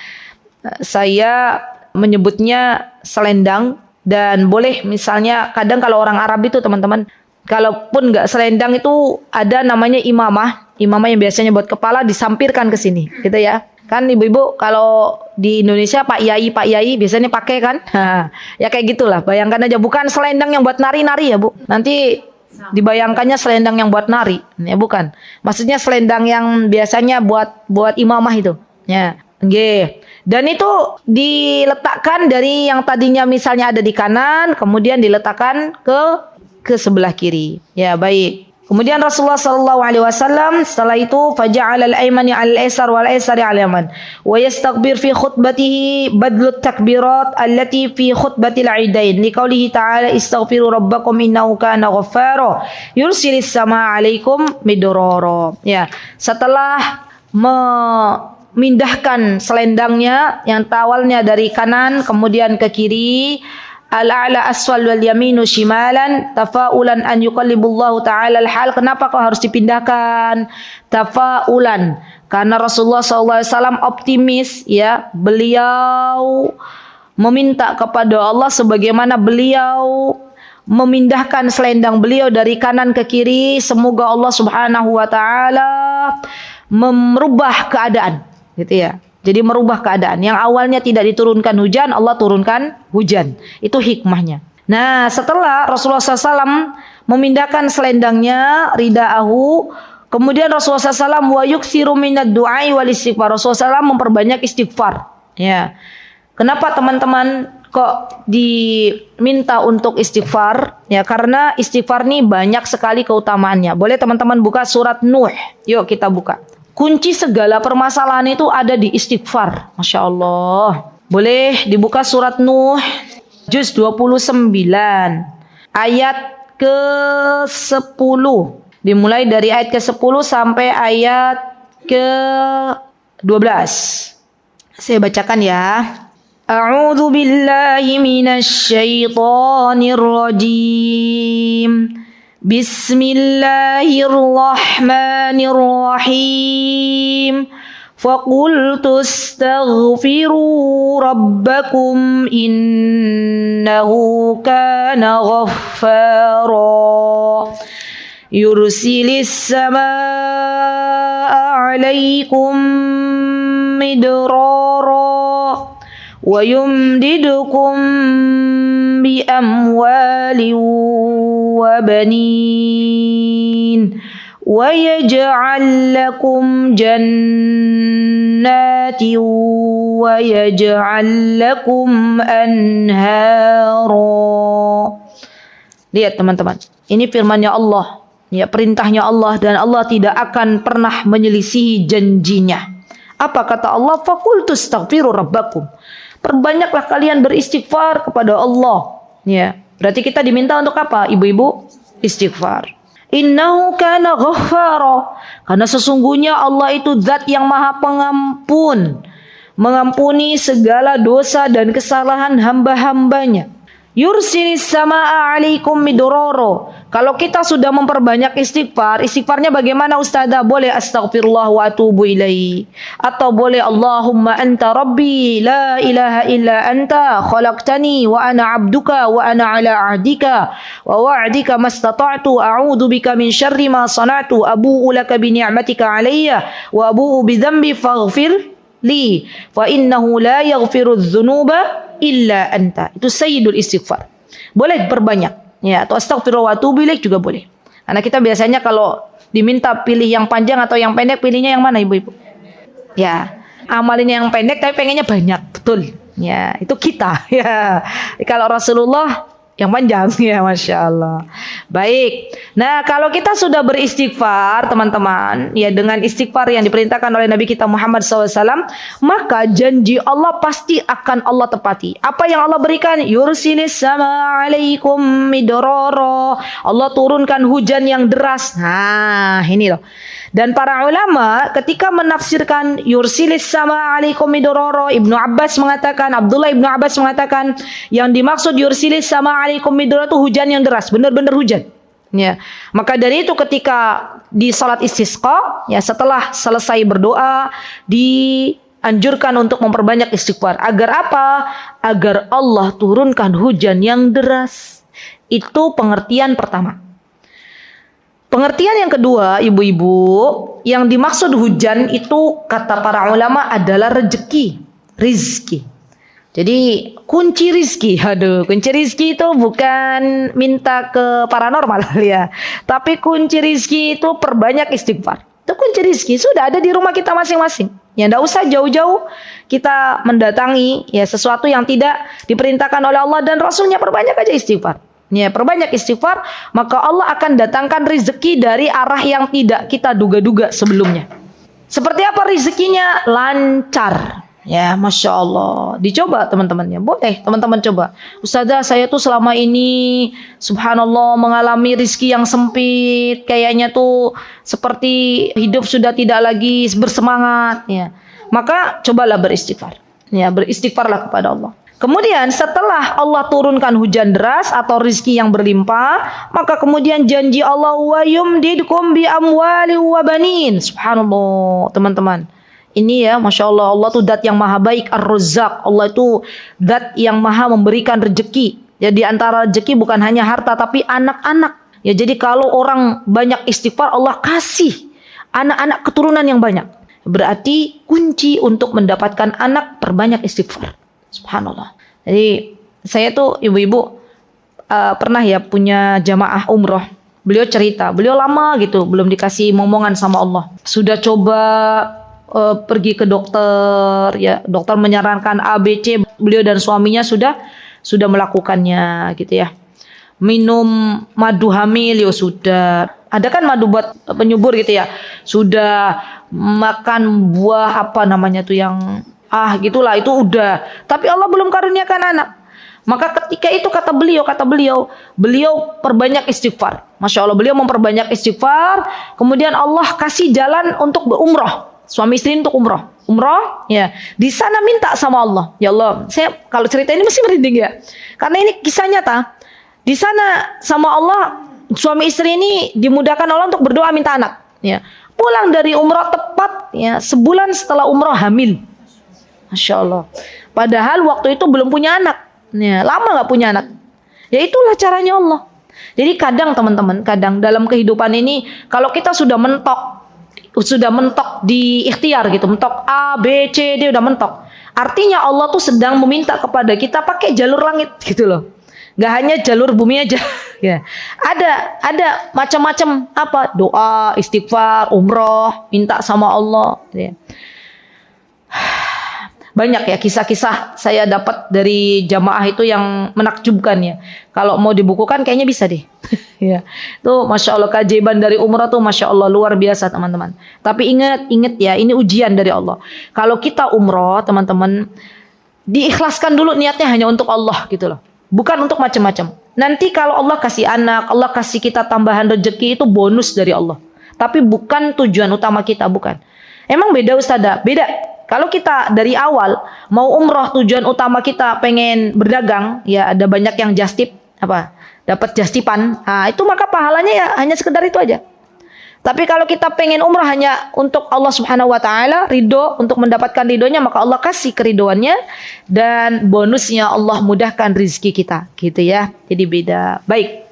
Saya menyebutnya selendang, dan boleh misalnya kadang kalau orang Arab itu teman-teman, kalaupun enggak selendang itu ada namanya imamah. Imamah yang biasanya buat kepala disampirkan ke sini, gitu ya. Kan ibu-ibu kalau di Indonesia Pak Yai biasanya pakai kan? Ya kayak gitulah. Bayangkan aja, bukan selendang yang buat nari-nari ya Bu. Nanti dibayangkannya selendang yang buat nari, ya bukan. Maksudnya selendang yang biasanya buat imamah itu. Ya, nggih. Dan itu diletakkan dari yang tadinya misalnya ada di kanan, kemudian diletakkan ke sebelah kiri. Ya, baik. Kemudian Rasulullah sallallahu alaihi wasallam setelah itu faja'ala al-aymani 'al-aysar wal-aysari 'al-yaman wa yastaghfir fi khutbatihi badlut takbirat allati fi khutbatil 'idain liqaulihi ta'ala istaghfiru rabbakum innahu kana ghaffara yursilis samaa 'alaikum midrara. Ya, setelah memindahkan selendangnya yang tawalnya dari kanan kemudian ke kiri, al-a'la asfal wal yaminu shimalan tafaulan an yuqallibullahu ta'ala al-hal. Kenapa kok harus dipindahkan? Tafaulan, karena Rasulullah SAW optimis, ya, beliau meminta kepada Allah sebagaimana beliau memindahkan selendang beliau dari kanan ke kiri, semoga Allah Subhanahu wa taala merubah keadaan, gitu ya. Jadi merubah keadaan. Yang awalnya tidak diturunkan hujan, Allah turunkan hujan. Itu hikmahnya. Nah, setelah Rasulullah SAW memindahkan selendangnya, rida'ahu, kemudian Rasulullah SAW wa yuksiru minad du'ai wal istighfar. Rasulullah SAW memperbanyak istighfar. Ya. Kenapa teman-teman kok diminta untuk istighfar? Ya, karena istighfar ini banyak sekali keutamaannya. Boleh teman-teman buka surat Nuh. Yuk kita buka. Kunci segala permasalahan itu ada di istighfar. Masya Allah. Boleh dibuka surat Nuh. Juz 29. Ayat ke-10. Dimulai dari ayat ke-10 sampai ayat ke-12. Saya bacakan ya. A'udzu billahi minasy syaithanir rajim. Bismillahirrahmanirrahim. Faqultu astaghfiru rabbakum innahu kana ghaffara yursilis samaa 'alaikum midrara wa yumdidukum bi amwalin wa banin wa yaj'al lakum jannatin wa yaj'al lakum anhara. Lihat teman-teman, ini firman-Nya Allah, ya, perintahnya Allah, dan Allah tidak akan pernah menyelisihi janjinya. Apa kata Allah? Faqultu astaghfiru rabbakum. Perbanyaklah kalian beristighfar kepada Allah. Ya, berarti kita diminta untuk apa, ibu-ibu? Istighfar. Innahu kana ghaffara. Karena sesungguhnya Allah itu zat yang maha pengampun, mengampuni segala dosa dan kesalahan hamba-hambanya. Yursilis samaa 'alaikum midrara. Kalau kita sudah memperbanyak istighfar, istighfarnya bagaimana Ustazah? Boleh astaghfirullah wa atubu ilaihi, atau boleh Allahumma anta rabbi la ilaha illa anta khalaqtani wa ana 'abduka wa ana 'ala 'ahdika wa wa'dika mastata'tu a'udzu bika min syarri ma sana'tu abu'u laka bi ni'matika 'alayya wa abu'u bi dzambi faghfir li fa innahu la yaghfiru dzunuba illa anta. Itu sayyidul istighfar. Boleh perbanyak, ya, atau astaghfirullah wa atubu ilaih juga boleh. Karena kita biasanya kalau diminta pilih yang panjang atau yang pendek, pilihnya yang mana ibu-ibu? Ya, amalinnya yang pendek tapi pengennya banyak, betul. Ya, itu kita. Ya, kalau Rasulullah yang panjang, ya, Masya Allah. Baik. Nah, kalau kita sudah beristighfar, teman-teman, ya, dengan istighfar yang diperintahkan oleh Nabi kita Muhammad SAW, maka janji Allah pasti akan Allah tepati. Apa yang Allah berikan? Yursilis sama alaikum midrara. Allah turunkan hujan yang deras. Nah, ini loh. Dan para ulama ketika menafsirkan yursilis sama alaikum midrara, Ibnu Abbas mengatakan, Abdullah Ibnu Abbas mengatakan, yang dimaksud yursilis sama alaikum midrara itu hujan yang deras, benar-benar hujan. Ya, maka dari itu ketika di salat istisqa, ya, setelah selesai berdoa, dianjurkan untuk memperbanyak istighfar. Agar apa? Agar Allah turunkan hujan yang deras. Itu pengertian pertama. Pengertian yang kedua, ibu-ibu, yang dimaksud hujan itu kata para ulama adalah rezeki, rizki. Jadi kunci rizki, kunci rizki itu bukan minta ke paranormal ya, tapi kunci rizki itu perbanyak istighfar. Itu kunci rizki sudah ada di rumah kita masing-masing. Ya, tidak usah jauh-jauh kita mendatangi ya sesuatu yang tidak diperintahkan oleh Allah dan Rasulnya, perbanyak aja istighfar. Ya, perbanyak istighfar, maka Allah akan datangkan rezeki dari arah yang tidak kita duga-duga sebelumnya. Seperti apa rezekinya? Lancar. Ya, Masya Allah. Dicoba teman-teman ya. Boleh teman-teman coba. Ustazah, saya tuh selama ini subhanallah mengalami rezeki yang sempit. Kayaknya tuh seperti hidup sudah tidak lagi bersemangat. Ya. Maka cobalah beristighfar. Ya, beristighfarlah kepada Allah. Kemudian setelah Allah turunkan hujan deras atau rizki yang berlimpah, maka kemudian janji Allah wa yumdidkum bi amwali wa banin. Subhanallah, teman-teman. Ini ya, Masya Allah, Allah tuh zat yang maha baik, Ar-Razzaq. Allah itu zat yang maha memberikan rezeki. Jadi antara rezeki bukan hanya harta tapi anak-anak. Ya, jadi kalau orang banyak istighfar, Allah kasih anak-anak keturunan yang banyak. Berarti kunci untuk mendapatkan anak, perbanyak istighfar. Subhanallah. Jadi saya tuh ibu-ibu pernah ya punya jamaah umroh. Beliau cerita, beliau lama gitu belum dikasih momongan sama Allah. Sudah coba pergi ke dokter, ya dokter menyarankan A, B, C. Beliau dan suaminya sudah melakukannya gitu ya. Minum madu hamil ya sudah. Ada kan madu buat penyubur gitu ya. Sudah makan buah apa namanya tuh yang gitulah itu udah. Tapi Allah belum karuniakan anak. Maka ketika itu kata beliau perbanyak istighfar. Masya Allah, beliau memperbanyak istighfar. Kemudian Allah kasih jalan untuk berumroh. Suami istri untuk umroh. Umroh, ya. Di sana minta sama Allah. Ya Allah, saya kalau cerita ini mesti merinding ya. Karena ini kisah nyata. Di sana sama Allah, suami istri ini dimudahkan Allah untuk berdoa minta anak. Ya. Pulang dari umroh tepat ya sebulan setelah umroh hamil. Masya Allah. Padahal waktu itu belum punya anak. Ya, lama gak punya anak. Ya itulah caranya Allah. Jadi kadang teman-teman, kadang dalam kehidupan ini kalau kita sudah mentok di ikhtiar gitu, mentok A, B, C, D udah mentok. Artinya Allah tuh sedang meminta kepada kita pakai jalur langit gitu loh. Gak hanya jalur bumi aja. Ya. Ada macam-macam apa? Doa, istighfar, umroh, minta sama Allah. Ya. Banyak ya kisah-kisah saya dapat dari jamaah itu yang menakjubkan ya. Kalau mau dibukukan kayaknya bisa deh. Ya. Tuh Masya Allah keajaiban dari umrah tuh Masya Allah luar biasa teman-teman. Tapi ingat ya ini ujian dari Allah. Kalau kita umrah teman-teman diikhlaskan dulu niatnya hanya untuk Allah gitu loh. Bukan untuk macam-macam. Nanti kalau Allah kasih anak, Allah kasih kita tambahan rezeki itu bonus dari Allah. Tapi bukan tujuan utama kita, bukan. Emang beda Ustazah? Beda. Kalau kita dari awal mau umroh tujuan utama kita pengen berdagang, ya ada banyak yang just tip, dapat just tipan, itu maka pahalanya ya hanya sekedar itu aja. Tapi kalau kita pengen umroh hanya untuk Allah Subhanahu Wa Taala, ridho untuk mendapatkan ridhonya, maka Allah kasih keridoannya dan bonusnya Allah mudahkan rizki kita, gitu ya. Jadi beda. Baik.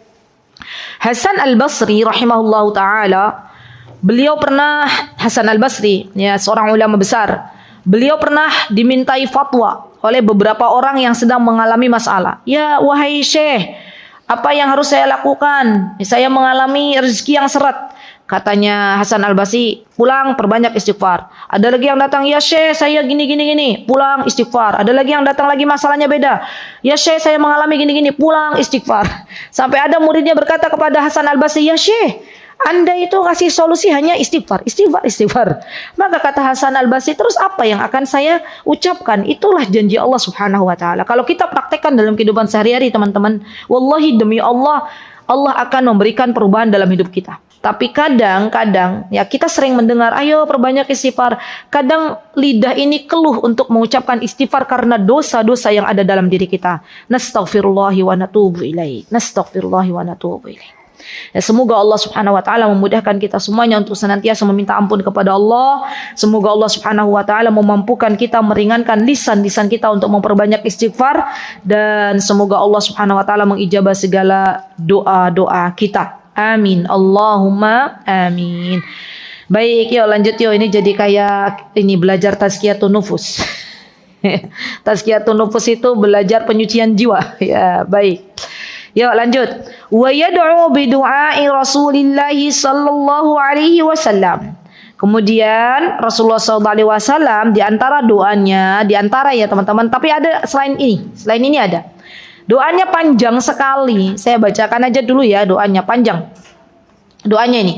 Hasan Al-Basri rahimahullahu taala, beliau pernah Hasan Al-Basri, ya seorang ulama besar. Beliau pernah dimintai fatwa oleh beberapa orang yang sedang mengalami masalah. Ya, wahai Syekh, apa yang harus saya lakukan? Saya mengalami rezeki yang seret. Katanya Hasan Al-Basri, pulang perbanyak istighfar. Ada lagi yang datang, ya Syekh, saya gini. Pulang istighfar. Ada lagi yang datang lagi masalahnya beda. Ya Syekh, saya mengalami gini. Pulang istighfar. Sampai ada muridnya berkata kepada Hasan Al-Basri, ya Syekh, Anda itu kasih solusi hanya istighfar. Maka kata Hasan Al-Basri, terus apa yang akan saya ucapkan? Itulah janji Allah Subhanahu Wa Taala. Kalau kita praktekkan dalam kehidupan sehari-hari teman-teman, wallahi demi Allah, Allah akan memberikan perubahan dalam hidup kita. Tapi kadang-kadang ya kita sering mendengar, ayo perbanyak istighfar. Kadang lidah ini keluh untuk mengucapkan istighfar karena dosa-dosa yang ada dalam diri kita. Nastaghfirullahi wa natubu ilaih. Ya, semoga Allah Subhanahu Wa Taala memudahkan kita semuanya untuk senantiasa meminta ampun kepada Allah. Semoga Allah Subhanahu Wa Taala memampukan kita meringankan lisan-lisan kita untuk memperbanyak istighfar, dan semoga Allah Subhanahu Wa Taala mengijabah segala doa-doa kita. Amin. Allahumma amin. Baik, yuk lanjut yuk. Ini jadi kayak ini belajar tazkiyatun nufus. Tazkiyatun nufus itu belajar penyucian jiwa. Ya, baik. Yuk lanjut. Wa yad'u bi du'ai Rasulillah sallallahu alaihi wasallam. Kemudian Rasulullah sallallahu alaihi wasallam di antara doanya, di antara ya teman-teman, tapi ada selain ini ada. Doanya panjang sekali. Saya bacakan aja dulu ya, doanya panjang. Doanya ini.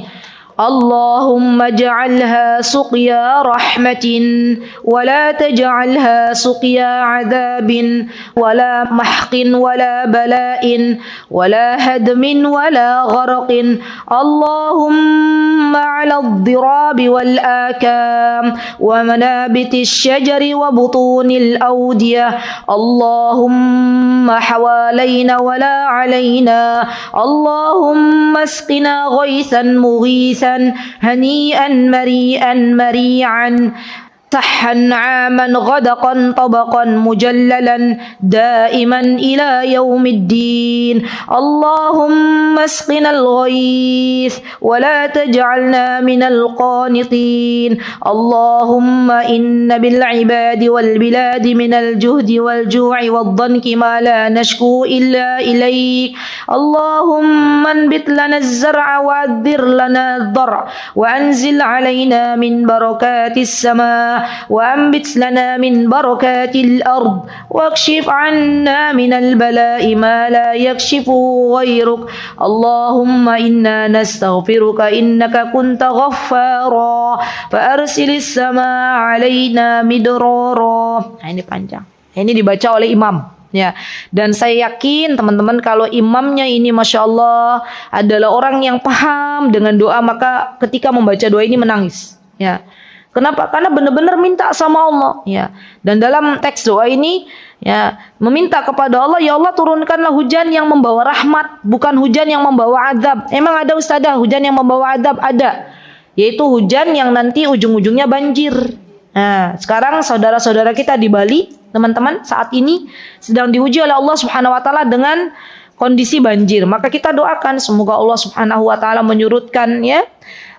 Allahumma ja'alha suqya rahmatin wa la taj'alha suqya 'adabin wa la mahqin wa la bala'in wa la hadmin wa la gharqin. Allahumma 'ala ad-dirabi wal akam wa manabiti asy-syajari wa butunil awdiyah. Allahumma hawalayna wa la 'alayna. Allahumma asqina ghaithan mughithan هنيئا مريئا مريعا صحا عاما غدقا طبقا مجللا دائما إلى يوم الدين. اللهم اسقنا الغيث ولا تجعلنا من القانطين. اللهم إن بالعباد والبلاد من الجهد والجوع والضنك ما لا نشكو إلا إليك. اللهم انبت لنا الزرع وأذر لنا الضرع وأنزل علينا من بركات السماء وأنبت لنا من بركات الأرض واكشف عنا من البلاء ما لا يكشف غيرك. اللهم إنا نستغفرك إنك كنت غفارا فأرسل السماء علينا مدرارا. Nah, ini panjang. Ini dibaca oleh imam. Ya, dan saya yakin teman-teman kalau imamnya ini Masya Allah adalah orang yang paham dengan doa, maka ketika membaca doa ini menangis. Ya. Kenapa? Karena benar-benar minta sama Allah, ya. Dan dalam teks doa ini, ya, meminta kepada Allah, ya Allah turunkanlah hujan yang membawa rahmat, bukan hujan yang membawa azab. Emang ada ustazah hujan yang membawa azab? Ada. Yaitu hujan yang nanti ujung-ujungnya banjir. Nah, sekarang saudara-saudara kita di Bali, teman-teman, saat ini sedang diuji oleh Allah Subhanahu wa taala dengan kondisi banjir. Maka kita doakan semoga Allah Subhanahu wa taala menyurutkan, ya,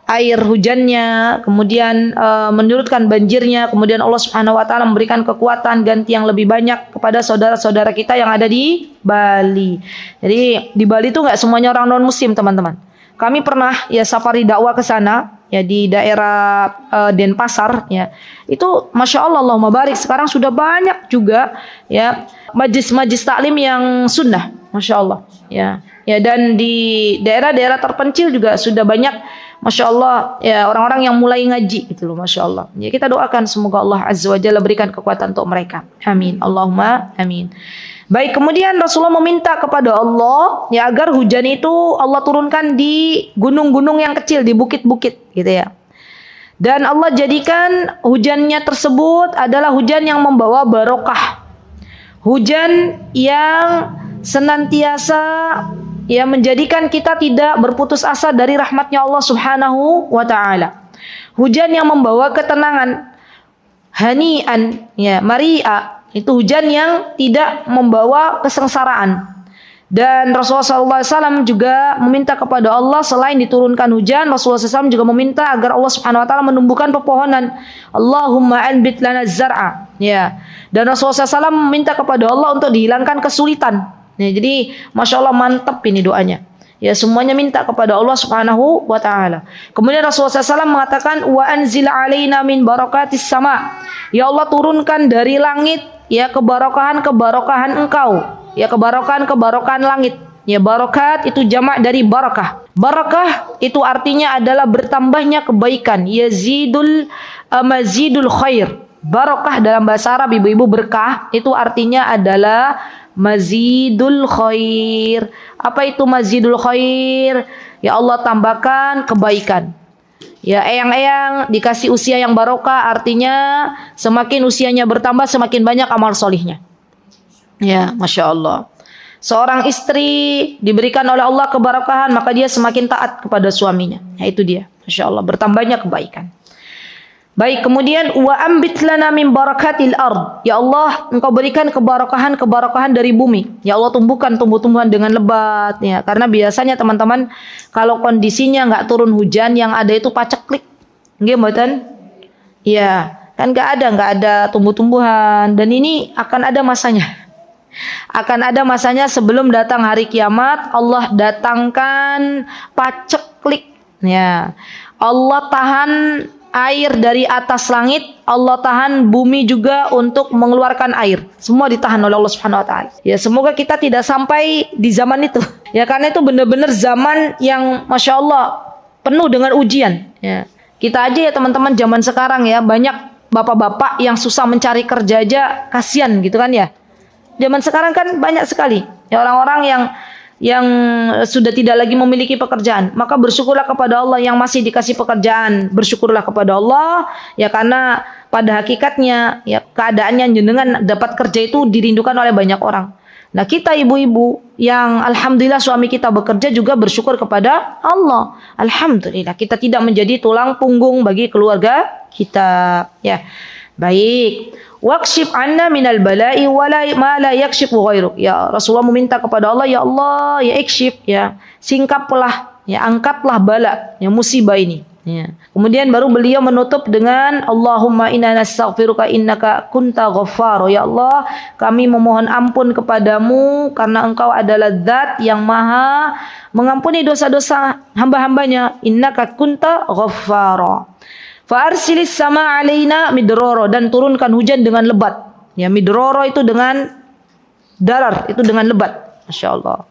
air hujannya, kemudian menurutkan banjirnya, kemudian Allah Subhanahu wa taala memberikan kekuatan ganti yang lebih banyak kepada saudara-saudara kita yang ada di Bali. Jadi di Bali itu nggak semuanya orang non muslim, teman-teman. Kami pernah ya safari dakwah ke sana, ya di daerah Denpasar, ya. Itu Masya Allah, Allahumma barik, sekarang sudah banyak juga ya majlis-majlis taklim yang sunnah, Masya Allah, ya. Ya, dan di daerah-daerah terpencil juga sudah banyak Masya Allah ya orang-orang yang mulai ngaji gitu loh, Masya Allah. Ya, kita doakan semoga Allah Azza wa Jalla berikan kekuatan untuk mereka. Amin. Allahumma amin. Baik, kemudian Rasulullah meminta kepada Allah ya agar hujan itu Allah turunkan di gunung-gunung yang kecil, di bukit-bukit gitu ya. Dan Allah jadikan hujannya tersebut adalah hujan yang membawa barokah. Hujan yang senantiasa ya menjadikan kita tidak berputus asa dari rahmatnya Allah Subhanahu wa taala. Hujan yang membawa ketenangan. Hani'an, ya, maria, itu hujan yang tidak membawa kesengsaraan. Dan Rasulullah SAW juga meminta kepada Allah selain diturunkan hujan, Rasulullah SAW juga meminta agar Allah Subhanahu wa taala menumbuhkan pepohonan. Allahumma anbit lana zar'a, ya. Dan Rasulullah SAW meminta kepada Allah untuk dihilangkan kesulitan. Ya, jadi Masya Allah mantap ini doanya. Ya, semuanya minta kepada Allah Subhanahu wa taala. Kemudian Rasulullah SAW mengatakan wa anzil alaina min barakatis sama. Ya Allah turunkan dari langit ya keberkahan Engkau. Ya, keberkahan langit. Ya, barakat itu jamak dari barakah. Barakah itu artinya adalah bertambahnya kebaikan. Yazidul mazidul khair. Barakah dalam bahasa Arab ibu-ibu berkah itu artinya adalah mazidul khair. Apa itu mazidul khair? Ya Allah tambahkan kebaikan. Ya, eyang-eyang dikasih usia yang barokah artinya semakin usianya bertambah semakin banyak amal solihnya. Ya, Masya Allah. Seorang istri diberikan oleh Allah keberkahan maka dia semakin taat kepada suaminya. Ya, itu dia. Masya Allah, bertambahnya kebaikan. Baik, kemudian wa ambit lana min barakatil ard. Ya Allah, Engkau berikan keberkahan dari bumi. Ya Allah, tumbuhkan tumbuh-tumbuhan dengan lebat ya. Karena biasanya teman-teman kalau kondisinya enggak turun hujan yang ada itu paceklik. Nggih mboten? Ya, kan enggak ada tumbuh-tumbuhan dan ini akan ada masanya. Akan ada masanya sebelum datang hari kiamat Allah datangkan paceklik ya. Allah tahan air dari atas langit, Allah tahan bumi juga untuk mengeluarkan air. Semua ditahan oleh Allah Subhanahu wa taala. Ya, semoga kita tidak sampai di zaman itu. Ya, karena itu benar-benar zaman yang Masya Allah penuh dengan ujian. Ya. Kita aja ya teman-teman zaman sekarang ya, banyak bapak-bapak yang susah mencari kerja aja, kasihan gitu kan ya. Zaman sekarang kan banyak sekali ya orang-orang yang sudah tidak lagi memiliki pekerjaan. Maka bersyukurlah kepada Allah yang masih dikasih pekerjaan. Bersyukurlah kepada Allah ya, karena pada hakikatnya ya keadaannya jenengan dapat kerja itu dirindukan oleh banyak orang. Nah, kita ibu-ibu yang alhamdulillah suami kita bekerja juga bersyukur kepada Allah. Alhamdulillah kita tidak menjadi tulang punggung bagi keluarga kita ya. Baik. Waqshif anna minal bala'i wala ma la yakshifu ghairuk. Ya Rasulullah meminta kepada Allah, ya Allah, ya ikshif, ya singkaplah, ya angkatlah bala, ya musibah ini. Ya. Kemudian baru beliau menutup dengan Allahumma inna nastaghfiruka innaka kunta ghaffar. Ya Allah, kami memohon ampun kepadamu karena engkau adalah zat yang maha mengampuni dosa-dosa hamba-hambanya. Innaka kunta ghaffar. Fa'arsilis sama alaina midroro, dan turunkan hujan dengan lebat. Ya, midroro itu dengan darar, itu dengan lebat. Masya Allah.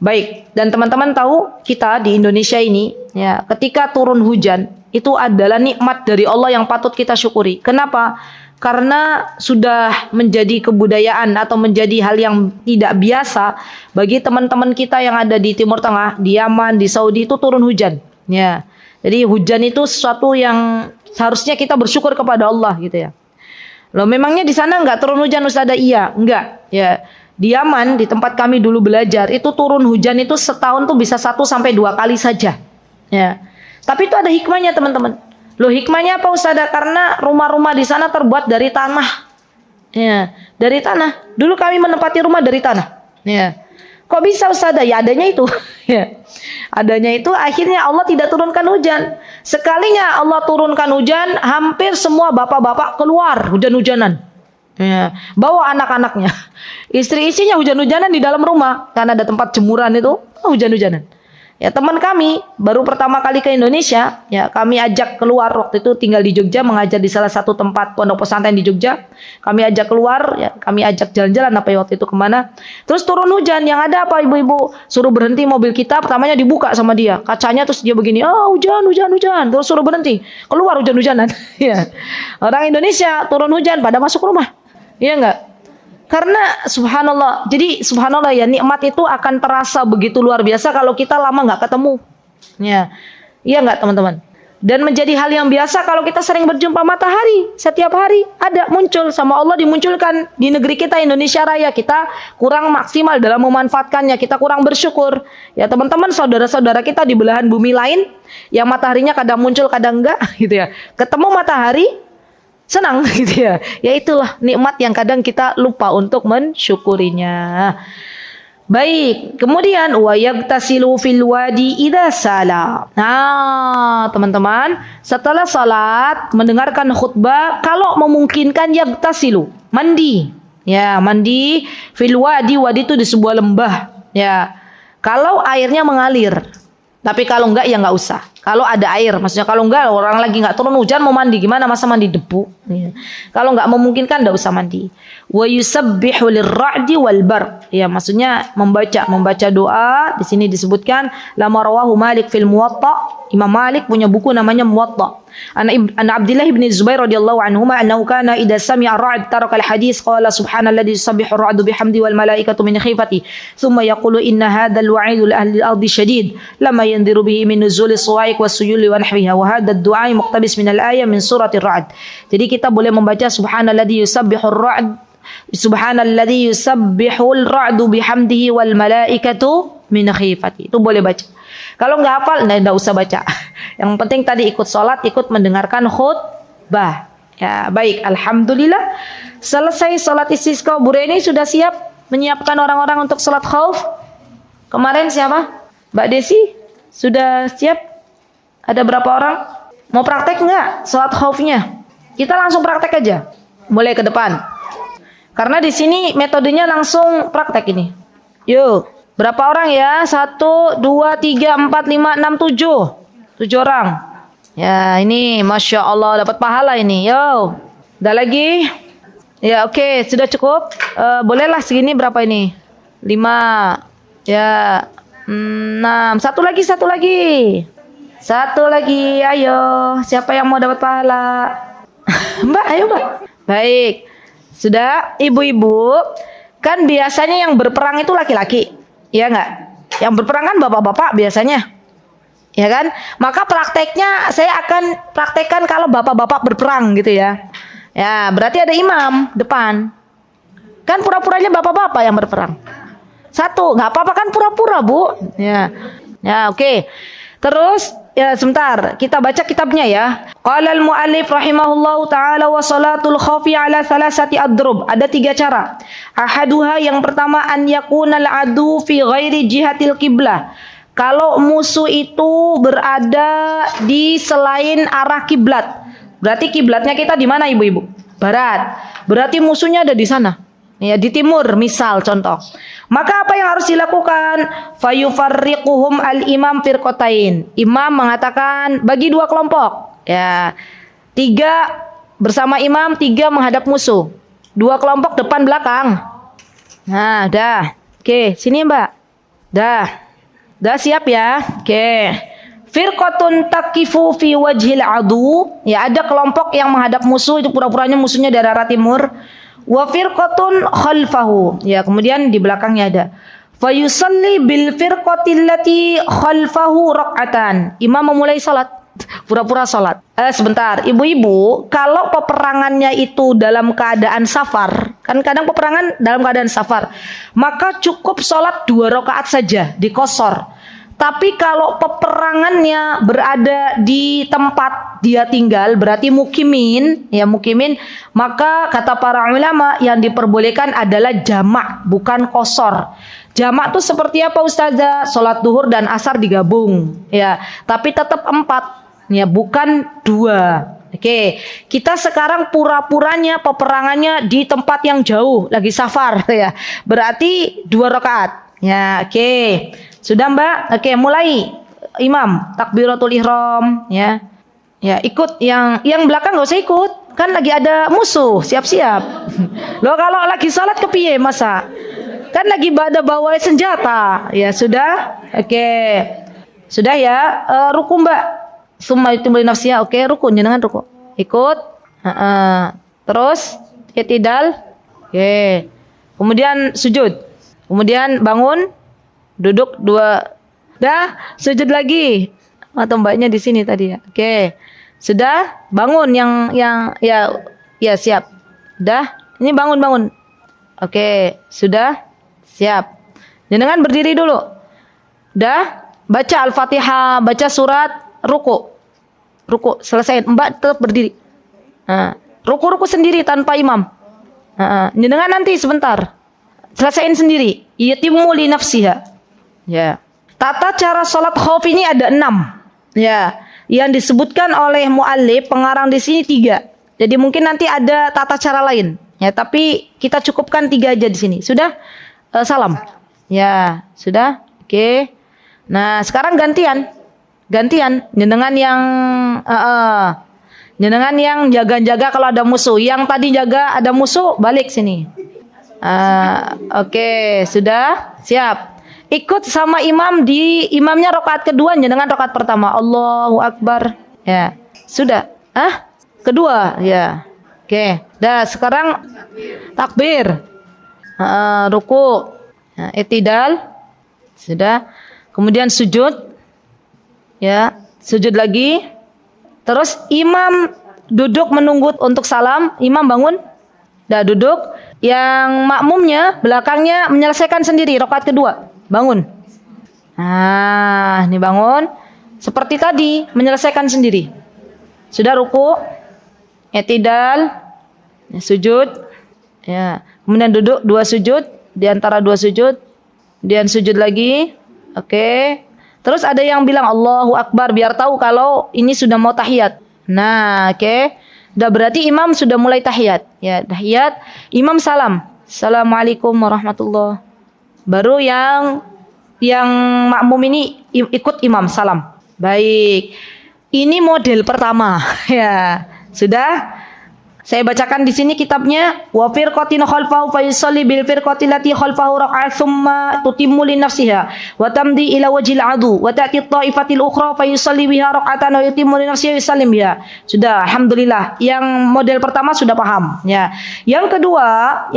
Baik, dan teman-teman tahu kita di Indonesia ini, ya, ketika turun hujan itu adalah nikmat dari Allah yang patut kita syukuri. Kenapa? Karena sudah menjadi kebudayaan atau menjadi hal yang tidak biasa bagi teman-teman kita yang ada di Timur Tengah, di Yaman, di Saudi itu turun hujan. Ya. Jadi hujan itu sesuatu yang seharusnya kita bersyukur kepada Allah gitu ya. Loh, memangnya di sana enggak turun hujan Ustazah? Iya, enggak. Ya. Di Yaman, di tempat kami dulu belajar, itu turun hujan itu setahun tuh bisa 1 sampai 2 kali saja. Ya. Tapi itu ada hikmahnya teman-teman. Loh, hikmahnya apa Ustazah? Karena rumah-rumah di sana terbuat dari tanah. Ya, dari tanah. Dulu kami menempati rumah dari tanah. Ya. Kok bisa Ustazah? Ya adanya itu. Ya. Adanya itu akhirnya Allah tidak turunkan hujan. Sekalinya Allah turunkan hujan, hampir semua bapak-bapak keluar hujan-hujanan. Ya. Bawa anak-anaknya. Istri-istrinya hujan-hujanan di dalam rumah. Karena ada tempat jemuran itu, hujan-hujanan. Ya, teman kami baru pertama kali ke Indonesia, ya kami ajak keluar, waktu itu tinggal di Jogja, mengajar di salah satu tempat pondok pesantren di Jogja. Kami ajak keluar, ya kami ajak jalan-jalan apa ya waktu itu kemana. Terus turun hujan, yang ada apa ibu-ibu? Suruh berhenti mobil kita, pertamanya dibuka sama dia, kacanya, terus dia begini, hujan, terus suruh berhenti, keluar hujan-hujanan. Ya. Orang Indonesia turun hujan pada masuk rumah, iya enggak? Karena subhanallah, jadi subhanallah ya, nikmat itu akan terasa begitu luar biasa kalau kita lama nggak ketemu. Ya, iya nggak teman-teman? Dan menjadi hal yang biasa kalau kita sering berjumpa matahari setiap hari ada muncul sama Allah, dimunculkan di negeri kita Indonesia Raya. Kita kurang maksimal dalam memanfaatkannya, kita kurang bersyukur. Ya teman-teman, saudara-saudara kita di belahan bumi lain yang mataharinya kadang muncul kadang enggak gitu ya. Ketemu matahari senang gitu ya. Ya itulah nikmat yang kadang kita lupa untuk mensyukurinya. Baik, kemudian wa yagtasilu fil wadi idza sala. Nah, teman-teman, setelah salat mendengarkan khutbah, kalau memungkinkan yagtasilu, mandi. Ya, mandi fil wadi, wadi itu di sebuah lembah. Ya. Kalau airnya mengalir. Tapi kalau enggak ya enggak usah. Kalau ada air, maksudnya kalau enggak orang lagi enggak turun hujan mau mandi gimana, masa mandi debu? Ya. Kalau enggak memungkinkan enggak usah mandi. Wa yusabbihu lirra'di wal bar. Ya, maksudnya membaca doa. Di sini disebutkan lama rawahu Malik fil Muwatta. Imam Malik punya buku namanya Muwatta. An Abdullah bin Zubair radhiyallahu anhuma annahu kana idza sami'a ar-ra'd taraka al-hadits qala subhanalladzi yusabbihu ar-ra'du bihamdi wal malaikatu min khifati thumma yaqulu inna hadzal wa'idu li ahli al-ardi shadid lama yanziru bihi min nuzuli as-sawa'iq was-suyuli wa nahwiha wa hadha ad-du'a muqtabis min al-ayah min surati ar-ra'd. Jadi kita boleh membaca subhanalladzi yusabbihu ar-ra'd subhanalladzi yusabbihu ar-ra'du bihamdihi wal malaikatu min khifati. Itu boleh baca. Kalau nggak hafal, nggak usah baca. Yang penting tadi ikut sholat, ikut mendengarkan khutbah. Ya, baik. Alhamdulillah. Selesai sholat istisqa. Bu Reni sudah siap menyiapkan orang-orang untuk sholat khauf? Kemarin siapa? Mbak Desi? Sudah siap? Ada berapa orang? Mau praktek nggak sholat khaufnya? Kita langsung praktek aja. Boleh ke depan. Karena di sini metodenya langsung praktek ini. Yuk. Berapa orang ya? 1, 2, 3, 4, 5, 6, 7. 7 orang. Ya, ini Masya Allah dapat pahala ini. Yo, udah lagi? Ya, oke, sudah cukup. Bolehlah segini berapa ini? 5. Ya, 6. Satu lagi. Satu lagi, ayo. Siapa yang mau dapat pahala? Mbak, ayo Mbak. Baik. Sudah, ibu-ibu. Kan biasanya yang berperang itu laki-laki. Ya enggak? Yang berperang kan bapak-bapak biasanya. Ya kan? Maka prakteknya saya akan praktekkan kalau bapak-bapak berperang gitu ya. Ya, berarti ada imam depan. Kan pura-puranya bapak-bapak yang berperang. Satu, nggak apa-apa kan pura-pura, Bu. Ya. Ya, oke. Terus ya sebentar, kita baca kitabnya ya. Qala al-muallif rahimahullahu taala wa salatul khawfi ala thalathati adrub. Ada 3 cara. Ahaduha yang pertama an yakuna al-adu fi ghairi jihatil qiblah. Kalau musuh itu berada di selain arah kiblat. Berarti kiblatnya kita di mana ibu-ibu? Barat. Berarti musuhnya ada di sana. Ya, di timur misal contoh. Maka apa yang harus dilakukan? Fayufarriquhum al-imam firqatain. Imam mengatakan bagi 2 kelompok. Ya. 3 bersama imam, 3 menghadap musuh. 2 kelompok depan belakang. Nah, dah. Oke, sini Mbak. Dah siap ya? Oke. Firqatun taqifu fi wajhil adu. Ya, ada kelompok yang menghadap musuh, itu pura-puranya musuhnya dari arah timur. Wa firqatun khalfahu. Ya, kemudian di belakangnya ada. Fa yusalli bil firqatil lati khalfahu rak'atan. Imam memulai salat, pura-pura salat. Sebentar, ibu-ibu, kalau peperangannya itu dalam keadaan safar, kan kadang peperangan dalam keadaan safar, maka cukup salat 2 rakaat saja, dikosor. Tapi kalau peperangannya berada di tempat dia tinggal, berarti mukimin, maka kata para ulama yang diperbolehkan adalah jamak, bukan kosor. Jamak tuh seperti apa Ustazah? Sholat duhur dan asar digabung, ya. Tapi tetap 4, ya, bukan 2. Oke, kita sekarang pura-puranya peperangannya di tempat yang jauh, lagi safar, ya. Berarti 2 rakaat. Ya, oke. Sudah Mbak? Oke, mulai. Imam, takbiratul ihram, ya. Ya, ikut yang belakang enggak usah ikut. Kan lagi ada musuh, siap-siap. Loh, kalau lagi salat kepiye masa? Kan lagi bawa senjata. Ya, sudah? Oke. Sudah ya? Ruku Mbak. Summa itu beli nafsiyah. Oke, ruku, jenengan ruku. Ikut. Terus i'tidal. Oke. Kemudian sujud. Kemudian bangun, duduk 2, dah sujud lagi. Atau mbaknya di sini tadi ya. Oke, sudah bangun yang ya siap. Dah, ini bangun. Oke, sudah siap. Jangan berdiri dulu. Dah, baca Al-Fatihah, baca surat, ruku, selesai. Mbak tetap berdiri. Ruku sendiri tanpa imam. Jangan nanti sebentar. Selesaiin sendiri. Yatimmu li nafsiha. Ya. Tata cara salat khauf ini ada 6. Ya. Yang disebutkan oleh muallif pengarang di sini 3. Jadi mungkin nanti ada tata cara lain. Ya, tapi kita cukupkan 3 aja di sini. Sudah? Salam. Ya, sudah? Oke. Nah, sekarang gantian. Jenengan yang jaga-jaga kalau ada musuh. Yang tadi jaga ada musuh, balik sini. Oke, sudah siap. Ikut sama imam imamnya rakaat kedua, jenengan rakaat pertama. Allahu Akbar. Ya, sudah. Kedua, ya. Oke, dah sekarang takbir. Ruku. I'tidal. Sudah. Kemudian sujud. Ya, sujud lagi. Terus imam duduk menunggu untuk salam, imam bangun. Dah duduk. Yang makmumnya belakangnya menyelesaikan sendiri rakaat kedua. Bangun. Ini bangun. Seperti tadi menyelesaikan sendiri. Sudah ruku, i'tidal, sujud. Ya, kemudian duduk 2 sujud, di antara 2 sujud, kemudian sujud lagi. Oke. Terus ada yang bilang Allahu Akbar biar tahu kalau ini sudah mau tahiyat. Nah, oke. Udah berarti imam sudah mulai tahiyat. Ya, tahiyat, imam salam. Assalamualaikum warahmatullahi. Baru yang makmum ini ikut imam salam. Baik. Ini model pertama. Ya, sudah. Saya bacakan di sini kitabnya. Wa firqatin khalfahu fa yusalli bil firqati allati khalfahu rak'ah thumma tutimmu li nafsiha wa tamdi ila wajhil adu wa ta'ti at-ta'ifatil ukhra fa yusalli biha rak'atan wa yutimmu li nafsihi wa yusallim biha. Sudah, alhamdulillah. Yang model pertama sudah paham, ya. Yang kedua,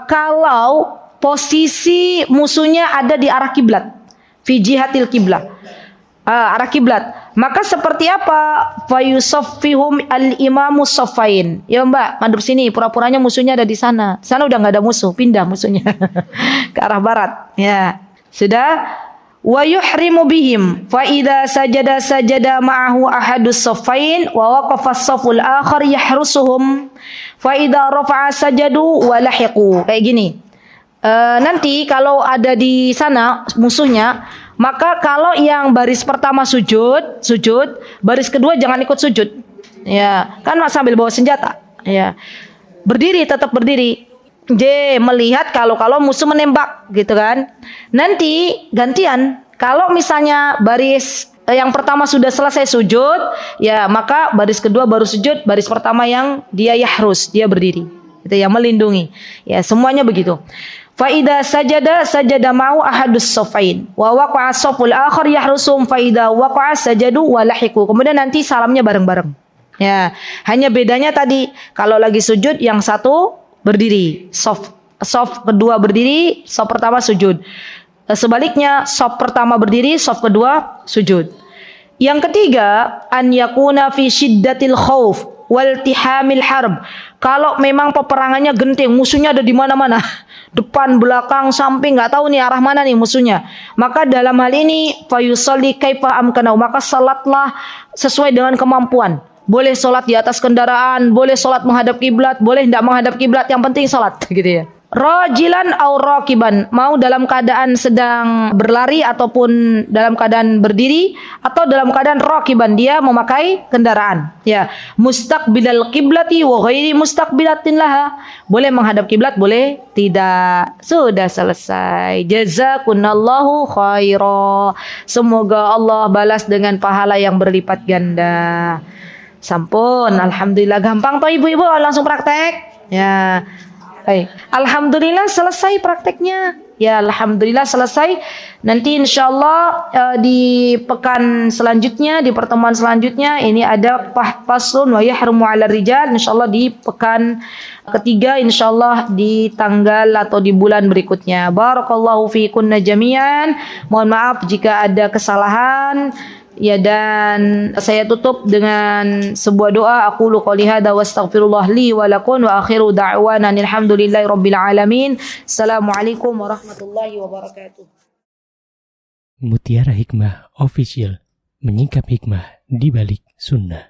kalau posisi musuhnya ada di arah kiblat, fi jihatil kiblah. Arah kiblat. Maka seperti apa? Fayusaffihum al-imamu saffain. Ya Mbak, madep sini. Pura-puranya musuhnya ada di sana. Di sana udah nggak ada musuh, pindah musuhnya ke arah barat. Ya, sudah. Wa yuhrimu bihim. Fa idza sajada ma'ahu ahadus saffain wa waqafa as-safful akhar yahrusuhum. Fa idza rafa'a sajadu wa lahiqu. Kayak gini. Nanti kalau ada di sana musuhnya, maka kalau yang baris pertama sujud, baris kedua jangan ikut sujud. Ya, kan sambil bawa senjata. Ya. Berdiri, tetap berdiri. Melihat kalau musuh menembak gitu kan. Nanti gantian. Kalau misalnya baris yang pertama sudah selesai sujud, ya maka baris kedua baru sujud, baris pertama yang dia yahrus, dia berdiri. Itu yang melindungi. Ya, semuanya begitu. Fa idza sajada ma'u ahadus safain wa waqa'a as-safful akhar yahrusum fa idza waqa'a sajadu wa lahiqu. Kemudian nanti salamnya bareng-bareng. Ya, hanya bedanya tadi kalau lagi sujud yang satu berdiri, shaf kedua berdiri, shaf pertama sujud. Sebaliknya shaf pertama berdiri, shaf kedua sujud. Yang ketiga, an yakuna fi syiddatil khauf wal tihamil harb. Kalau memang peperangannya genting, musuhnya ada di mana-mana, depan, belakang, samping, nggak tahu nih arah mana nih musuhnya. Maka dalam hal ini fayusalli kaifa amkanau, maka salatlah sesuai dengan kemampuan. Boleh salat di atas kendaraan, boleh salat menghadap kiblat, boleh tidak menghadap kiblat, yang penting salat gitu ya. Rajilan au rakiban, mau dalam keadaan sedang berlari ataupun dalam keadaan berdiri atau dalam keadaan rakiban, dia memakai kendaraan. Ya, mustaqbilal qiblati wa ghairi mustaqbilatin laha. Boleh menghadap kiblat, boleh tidak. Sudah selesai. Jazakunallahu khaira. Semoga Allah balas dengan pahala yang berlipat ganda. Sampun, alhamdulillah gampang toh ibu-ibu, langsung praktek. Ya. Alhamdulillah selesai prakteknya. Ya, alhamdulillah selesai. Nanti insyaallah di pekan selanjutnya, di pertemuan selanjutnya ini ada faslun wa yahrumu 'ala rijal. Insyaallah di pekan ketiga, insyaallah di tanggal atau di bulan berikutnya. Barakallahu fiikunna jami'an. Mohon maaf jika ada kesalahan. Ya, dan saya tutup dengan sebuah doa. Aqulu qouli hadza wa astaghfirullah li wa lakum wa akhiru da'wana alhamdulillahi rabbil alamin. Assalamualaikum warahmatullahi wabarakatuh. Mutiara Hikmah Official, menyingkap hikmah di balik sunnah.